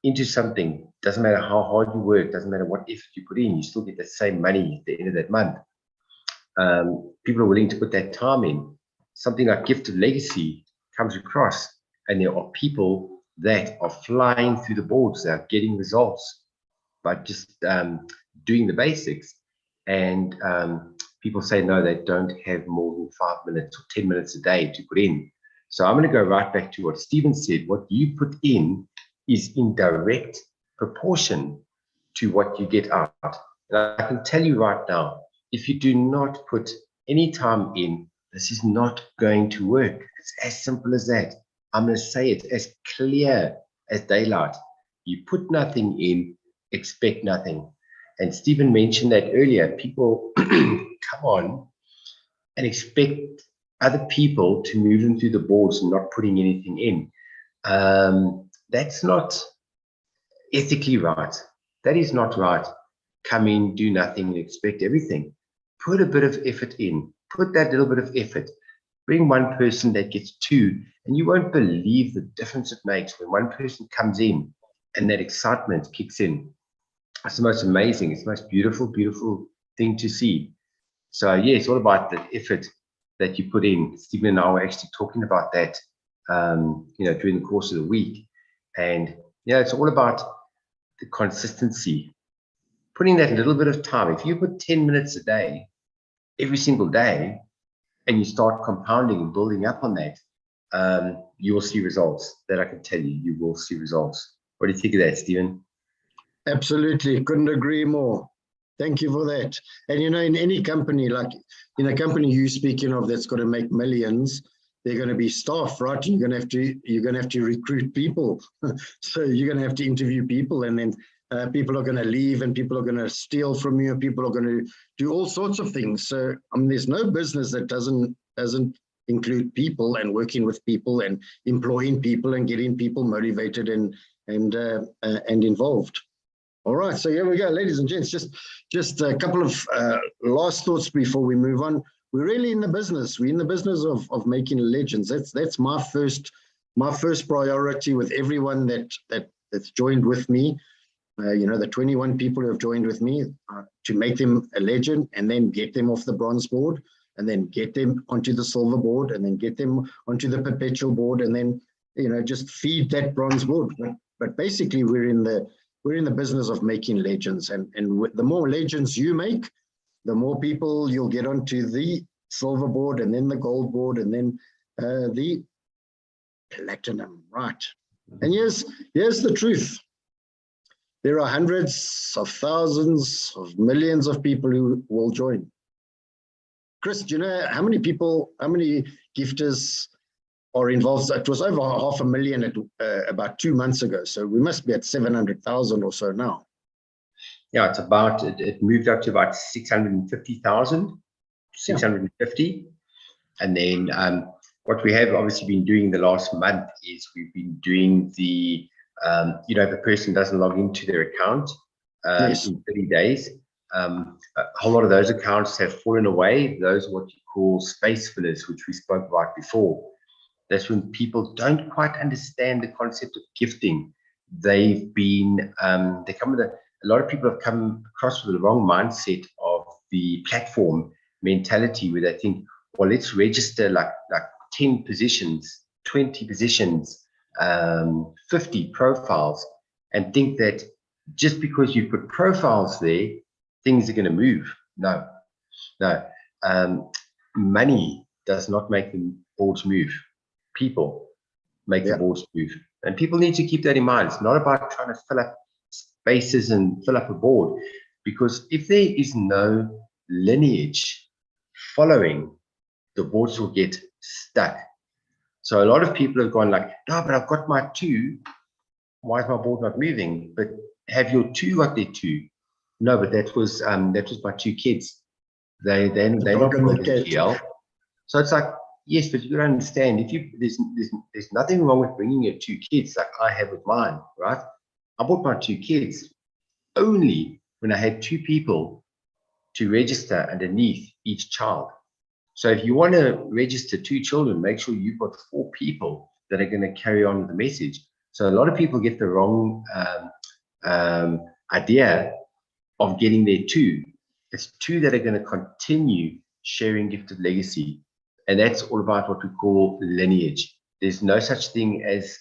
[SPEAKER 1] into something. Doesn't matter how hard you work, doesn't matter what effort you put in, you still get the same money at the end of that month. People are willing to put that time in. Something like Gift of Legacy comes across, and there are people that are flying through the boards. They're getting results by just doing the basics. And people say, no, they don't have more than 5 minutes or 10 minutes a day to put in. So I'm going to go right back to what Stephen said. What you put in is in direct proportion to what you get out. And I can tell you right now, if you do not put any time in, this is not going to work. It's as simple as that. I'm going to say it as clear as daylight. You put nothing in, expect nothing. And Stephen mentioned that earlier. People come on and expect other people to move them through the boards and not putting anything in. That's not ethically right. That is not right. come in, do nothing, and expect everything. Put a bit of effort in. Put that little bit of effort. Bring one person that gets two, and you won't believe the difference it makes when one person comes in and that excitement kicks in. It's the most amazing, it's the most beautiful, beautiful thing to see. So yeah, it's all about the effort that you put in. Stephen and I were actually talking about that, during the course of the week. And it's all about the consistency, putting that little bit of time. If you put 10 minutes a day, every single day, and you start compounding and building up on that, you will see results. That I can tell you, you will see results. What do you think of that, Stephen?
[SPEAKER 3] Absolutely, couldn't agree more. Thank you for that. And in any company, like in a company you're speaking of that's got to make millions, they're going to be staff, right? And you're going to have to recruit people. So you're going to have to interview people, and then people are going to leave, and people are going to steal from you, and people are going to do all sorts of things. So there's no business that doesn't include people and working with people and employing people and getting people motivated and involved. All right, so here we go, ladies and gents. Just a couple of last thoughts before we move on. We're really in the business. We're in the business of making legends. That's my first priority with everyone that's joined with me. The 21 people who have joined with me, to make them a legend, and then get them off the bronze board, and then get them onto the silver board, and then get them onto the perpetual board, and then just feed that bronze board. But basically, we're in the business of making legends, and the more legends you make, the more people you'll get onto the silver board, and then the gold board, and then the platinum, right? And here's the truth. There are hundreds of thousands of millions of people who will join. Chris, do you know how many gifters are involved? It was over 500,000 about 2 months ago. So we must be at 700,000 or so now.
[SPEAKER 1] Yeah, it moved up to about 650,000, 650. And then what we have obviously been doing the last month is we've been doing the, if a person doesn't log into their account
[SPEAKER 3] Yes.
[SPEAKER 1] in 30 days, a whole lot of those accounts have fallen away. Those are what you call space fillers, which we spoke about before. That's when people don't quite understand the concept of gifting. They come with a lot of people have come across with the wrong mindset of the platform mentality, where they think, well, let's register like 10 positions, 20 positions, 50 profiles, and think that just because you put profiles there, things are going to move. No. Money does not make the boards move. People make the boards move. And people need to keep that in mind. It's not about trying to fill up spaces and fill up a board, because if there is no lineage following, the boards will get stuck. So a lot of people have gone like, no, but I've got my 2. Why is my board not moving? But have your 2 got their 2? No, but that was my 2 kids. They're not going to GL. So it's like, yes, but you got to understand, there's nothing wrong with bringing your 2 kids like I have with mine, right? I bought my 2 kids only when I had 2 people to register underneath each child. So if you want to register 2 children, make sure you've got 4 people that are going to carry on with the message. So a lot of people get the wrong idea of getting their 2. It's 2 that are going to continue sharing gifted legacy. And that's all about what we call lineage. There's no such thing as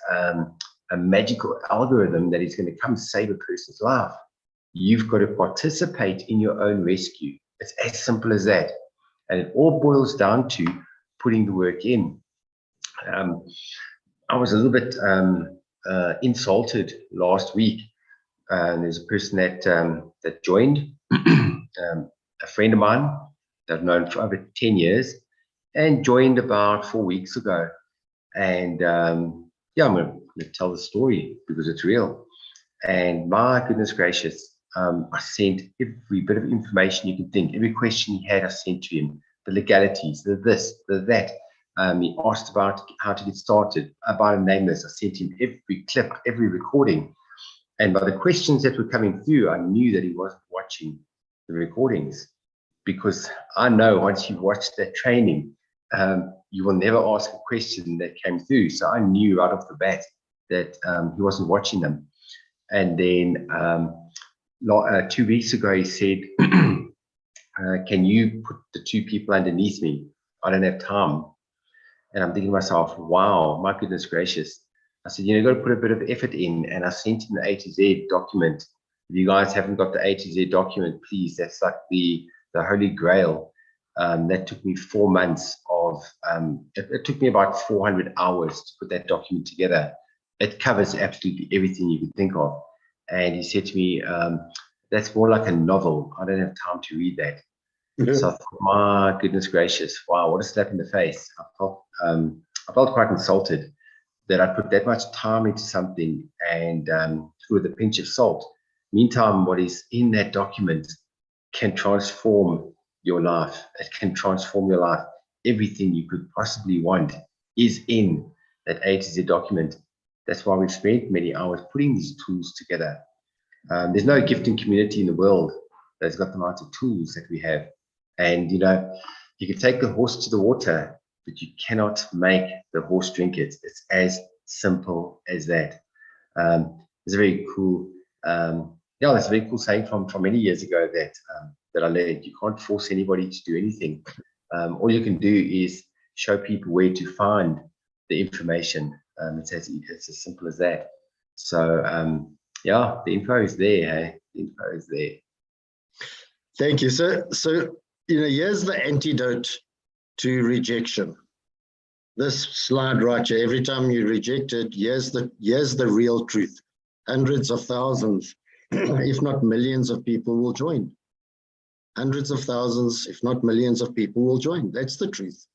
[SPEAKER 1] a magical algorithm that is going to come save a person's life. You've got to participate in your own rescue. It's as simple as that. And it all boils down to putting the work in. I was a little bit insulted last week. There's a person that joined, a friend of mine that I've known for over 10 years, and joined about 4 weeks ago. And I'm going to tell the story because it's real. And my goodness gracious, I sent every bit of information you can think, every question he had, I sent to him, the legalities, the this, the that. He asked about how to get started, about a name list. I sent him every clip, every recording. And by the questions that were coming through, I knew that he wasn't watching the recordings, because I know once you've watched that training, you will never ask a question that came through. So I knew right off the bat that he wasn't watching them. And then 2 weeks ago, he said, can you put the 2 people underneath me? I don't have time. And I'm thinking to myself, wow, my goodness gracious. I said, you've got to put a bit of effort in. And I sent him the A to Z document. If you guys haven't got the A to Z document, please, that's like the holy grail. That took me 4 months of, it took me about 400 hours to put that document together. It covers absolutely everything you could think of. And he said to me, that's more like a novel. I don't have time to read that. So I thought, my goodness gracious, wow, what a slap in the face. I felt quite insulted that I put that much time into something and with a pinch of salt. Meantime, what is in that document can transform your life. It can transform your life. Everything you could possibly want is in that A to Z document. That's why we've spent many hours putting these tools together. There's no gifting community in the world that's got the amount of tools that we have. And, you know, you can take the horse to the water, but you cannot make the horse drink it. It's as simple as that. It's a very cool, that's a very cool saying from many years ago that I learned. You can't force anybody to do anything. All you can do is show people where to find the information. It's as simple as that. So, the info is there. Hey? The info is there.
[SPEAKER 3] Thank you, sir. So, here's the antidote to rejection. This slide right here, every time you reject it, here's the real truth. Hundreds of thousands, if not millions of people will join. Hundreds of thousands, if not millions of people will join. That's the truth.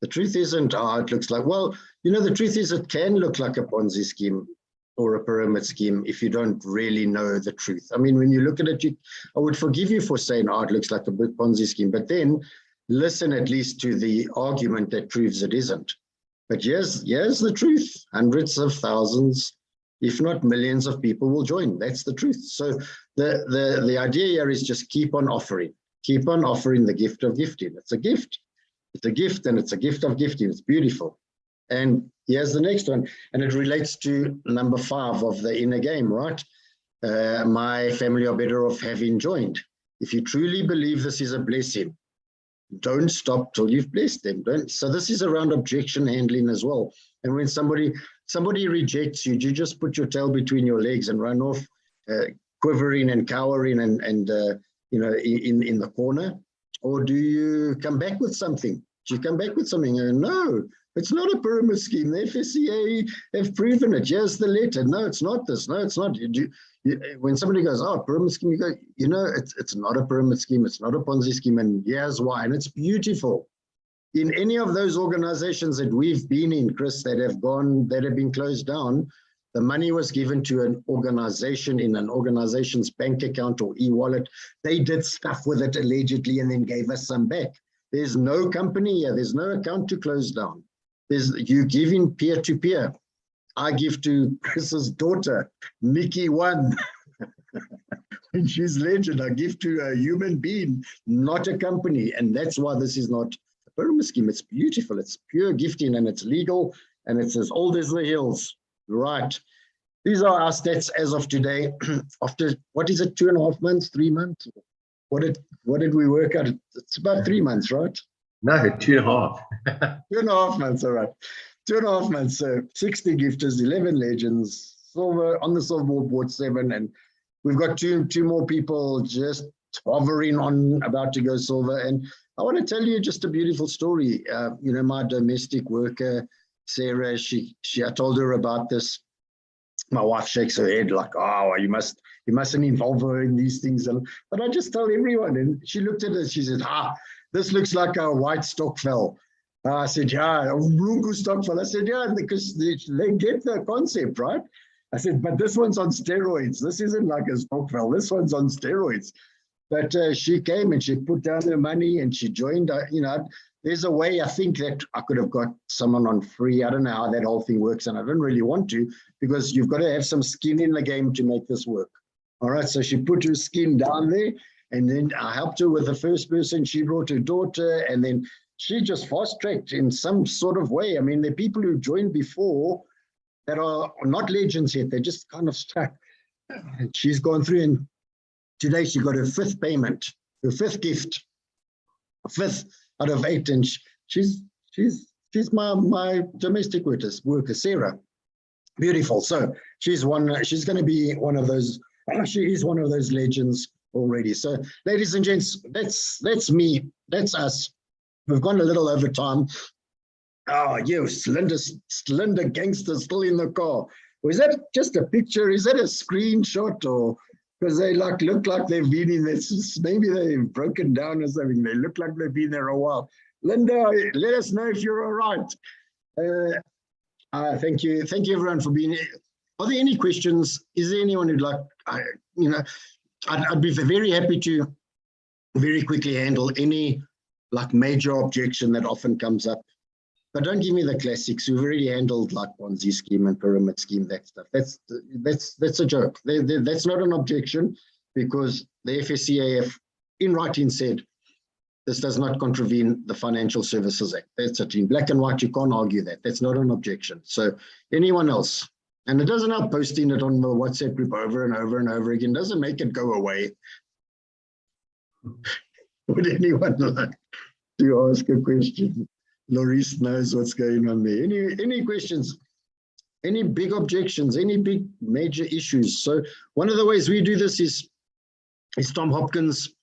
[SPEAKER 3] The truth isn't, it looks like, well, the truth is it can look like a Ponzi scheme or a pyramid scheme if you don't really know the truth. I mean, when you look at it, I would forgive you for saying, it looks like a big Ponzi scheme, but then listen at least to the argument that proves it isn't. But here's the truth. Hundreds of thousands, if not millions of people will join. That's the truth. So the idea here is just keep on offering the gift of gifting. It's a gift. It's a gift, and it's a gift of gifting. It's beautiful. And here's the next one, and it relates to number 5 of the inner game, right? My family are better off having joined. If you truly believe this is a blessing, don't stop till you've blessed them. So this is around objection handling as well. And when somebody rejects you, do you just put your tail between your legs and run off, quivering and cowering and in the corner? Or do you come back with something? Do you come back with something? No, it's not a pyramid scheme. The FSCA have proven it. Here's the letter. No, it's not this. No, it's not. When somebody goes, pyramid scheme, you go, it's not a pyramid scheme. It's not a Ponzi scheme. And here's why. And it's beautiful. In any of those organizations that we've been in, Chris, that have been closed down, the money was given to an organization in an organization's bank account or e-wallet. They did stuff with it allegedly and then gave us some back. There's no company here. There's no account to close down. You give in peer-to-peer. I give to Chris's daughter, Nikki 1. When she's legend, I give to a human being, not a company. And that's why this is not a pyramid scheme. It's beautiful. It's pure gifting, and it's legal, and it's as old as the hills. Right. These are our stats as of today. After, what is it, 2.5 months, 3 months? What did we work out? It's about 3 months, right?
[SPEAKER 1] No, 2.5.
[SPEAKER 3] 2.5 months, all right. 2.5 months. So 60 gifters, 11 legends, silver on the silver board 7, and we've got two more people just hovering on, about to go silver. And I want to tell you just a beautiful story. My domestic worker, Sarah, I told her about this. My wife shakes her head like, you mustn't involve her in these things. But I just tell everyone. And she looked at it, she said, this looks like a white stokvel. I said, yeah, a Mlungu stokvel. I said, yeah, because they get the concept, right? I said, but this one's on steroids. This isn't like a stokvel. This one's on steroids. But she came and she put down her money and she joined, there's a way I think that I could have got someone on free. I don't know how that whole thing works, and I don't really want to, because you've got to have some skin in the game to make this work. All right, so she put her skin down there, and then I helped her with the first person. She brought her daughter, and then she just fast-tracked in some sort of way. I mean, there are people who joined before that are not legends yet. They're just kind of stuck. And she's gone through, and today she got her 5th payment, her 5th gift, 5th out of 8, and she's my domestic worker, Sarah. Beautiful. So she's going to be one of those. She is one of those legends already. So, ladies and gents, that's me. That's us. We've gone a little over time. Oh, yes, Linda Gangster still in the car. Was that just a picture? Is that a screenshot? Or because they look like they've been in this, maybe they've broken down or something. They look like they've been there a while. Linda, let us know if you're all right. Thank you everyone for being here. Are there any questions? Is there anyone who'd like, I'd be very happy to very quickly handle any like major objection that often comes up. But don't give me the classics. We've already handled like Ponzi scheme and pyramid scheme, that stuff. That's a joke. That's not an objection, because the FSCAF in writing said this does not contravene the Financial Services Act. That's it. In black and white, you can't argue that. That's not an objection. So anyone else? And it doesn't help posting it on the WhatsApp group over and over and over again. Doesn't make it go away. Would anyone like to ask a question? Laurice knows what's going on there. Any questions? Any big objections? Any big major issues? So one of the ways we do this is Tom Hopkins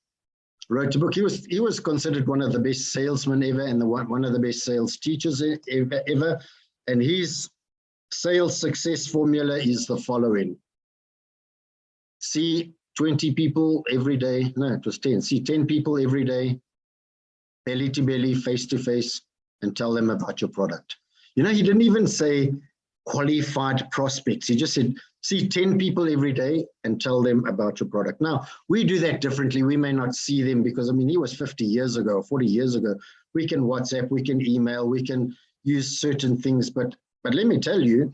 [SPEAKER 3] wrote a book. He was considered one of the best salesmen ever, and one of the best sales teachers ever. And his sales success formula is the following: see 20 people every day. No, it was 10. See 10 people every day, belly to belly, face to face, and tell them about your product. You know, he didn't even say qualified prospects. He just said, see 10 people every day and tell them about your product. Now, we do that differently. We may not see them because, I mean, he was 50 years ago, 40 years ago. We can WhatsApp, we can email, we can use certain things. But let me tell you,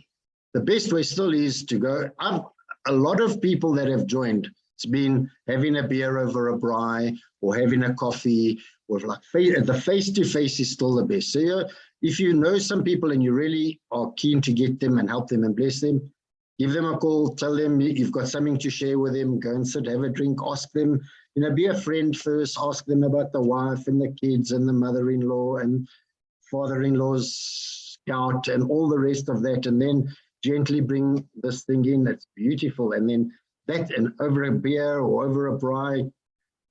[SPEAKER 3] the best way still is to go. A lot of people that have joined, it's been having a beer over a braai or having a coffee, or like the face-to-face is still the best. So if you know some people and you really are keen to get them and help them and bless them, give them a call, tell them you've got something to share with them, go and sit, have a drink, ask them, be a friend first, ask them about the wife and the kids and the mother-in-law and father-in-law's scout and all the rest of that, and then gently bring this thing in. That's beautiful. And then that, and over a beer or over a braai,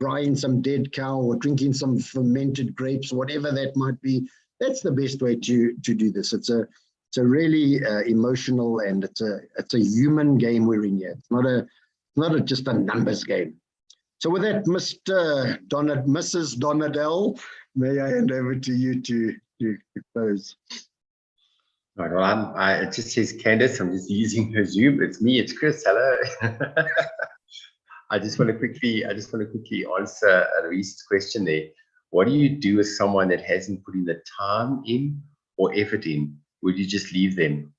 [SPEAKER 3] braaiing some dead cow or drinking some fermented grapes, whatever that might be, that's the best way to do this. It's a really emotional, and it's a human game we're in here. It's not just a numbers game. So with that, Mrs. Donadell, may I hand over to you to close.
[SPEAKER 1] All right, well, it just says Candace. I'm just using her Zoom. It's me. It's Chris. Hello. I just want to quickly answer Reese's question there. What do you do with someone that hasn't put in the time in or effort in? Would you just leave them?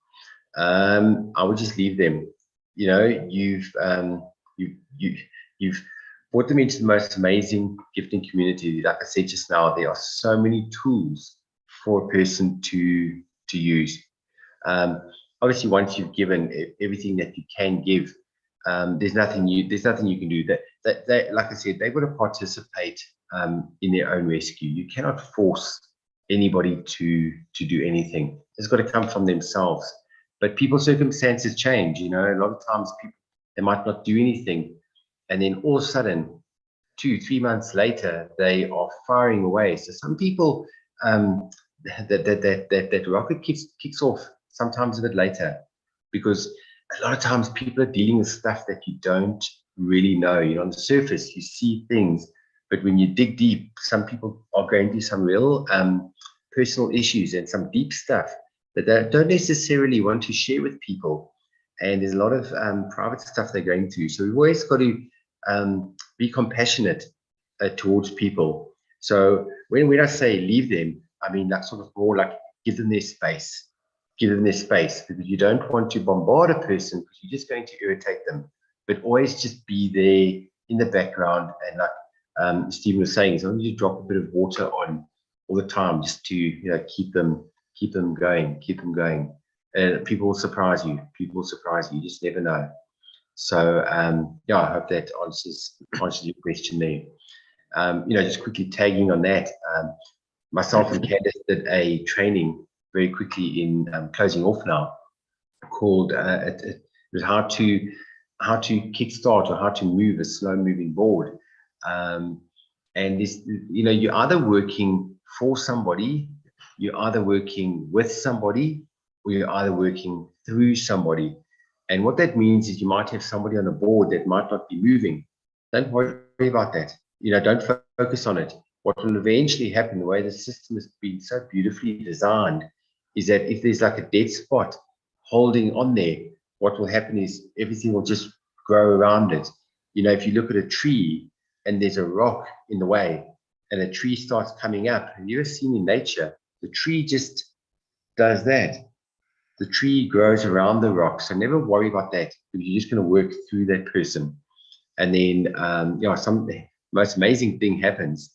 [SPEAKER 1] I would just leave them. You've brought them into the most amazing gifting community. Like I said just now, there are so many tools for a person to use. Obviously, once you've given everything that you can give, there's nothing you can do. That like I said, they've got to participate in their own rescue. You cannot force anybody to do anything. It's got to come from themselves. But people's circumstances change. A lot of times people, they might not do anything, and then all of a sudden, 2-3 months later, they are firing away. So some people, that rocket kicks off sometimes a bit later, because a lot of times people are dealing with stuff that you don't really know. On the surface, you see things, but when you dig deep, some people are going through some real personal issues and some deep stuff that they don't necessarily want to share with people. And there's a lot of private stuff they're going through. So we've always got to be compassionate towards people. So when I say leave them, I mean like sort of more like give them their space. Give them their space, because you don't want to bombard a person, because you're just going to irritate them. but always just be there in the background. And like Stephen was saying, so you drop a bit of water on all the time, just to, you know, keep them going. And people will surprise you. People will surprise you. You just never know. So yeah, I hope that answers your question there. You know, just quickly tagging on that, myself and Candace did a training very quickly in closing off now, called it was how to kickstart or how to move a slow moving board. And this, you know, you're either working for somebody, you're either working with somebody, or you're either working through somebody. And what that means is you might have somebody on a board that might not be moving. Don't worry about that. You know, don't focus on it. What will eventually happen, the way the system has been so beautifully designed, is that if there's like a dead spot holding on there, what will happen is everything will just grow around it. You know, if you look at a tree and there's a rock in the way and a tree starts coming up, have you ever seen in nature, the tree just does that. The tree grows around the rock. So never worry about that, because you're just going to work through that person. And then, you know, the most amazing thing happens.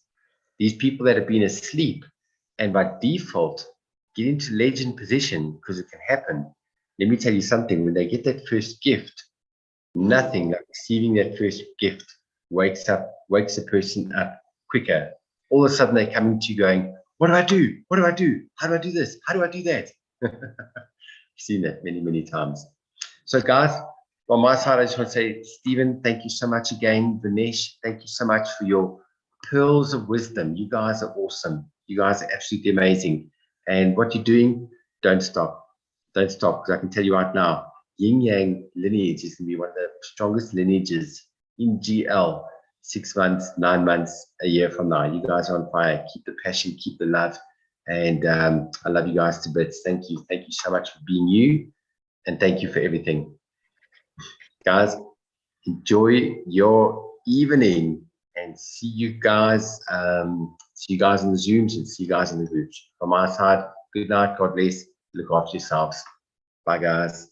[SPEAKER 1] These people that have been asleep and by default get into legend position, because it can happen. Let me tell you something, when they get that first gift, nothing like receiving that first gift wakes a person up quicker. All of a sudden they're coming to you going, what do I do? What do I do? How do I do this? How do I do that? I've seen that many, many times. So guys, on my side, I just want to say, Stephen, thank you so much again. Vinesh, thank you so much for your pearls of wisdom. You guys are awesome. You guys are absolutely amazing. And what you're doing, don't stop. Don't stop, because I can tell you right now, yin yang lineage is going to be one of the strongest lineages in GL 6 months, 9 months, a year from now. You guys are on fire. Keep the passion, keep the love. And I love you guys to bits. Thank you. Thank you so much for being you. And thank you for everything. Guys, enjoy your evening, and see you guys in the Zooms, and see you guys in the groups. From my side, good night. God bless. Look after yourselves. Bye, guys.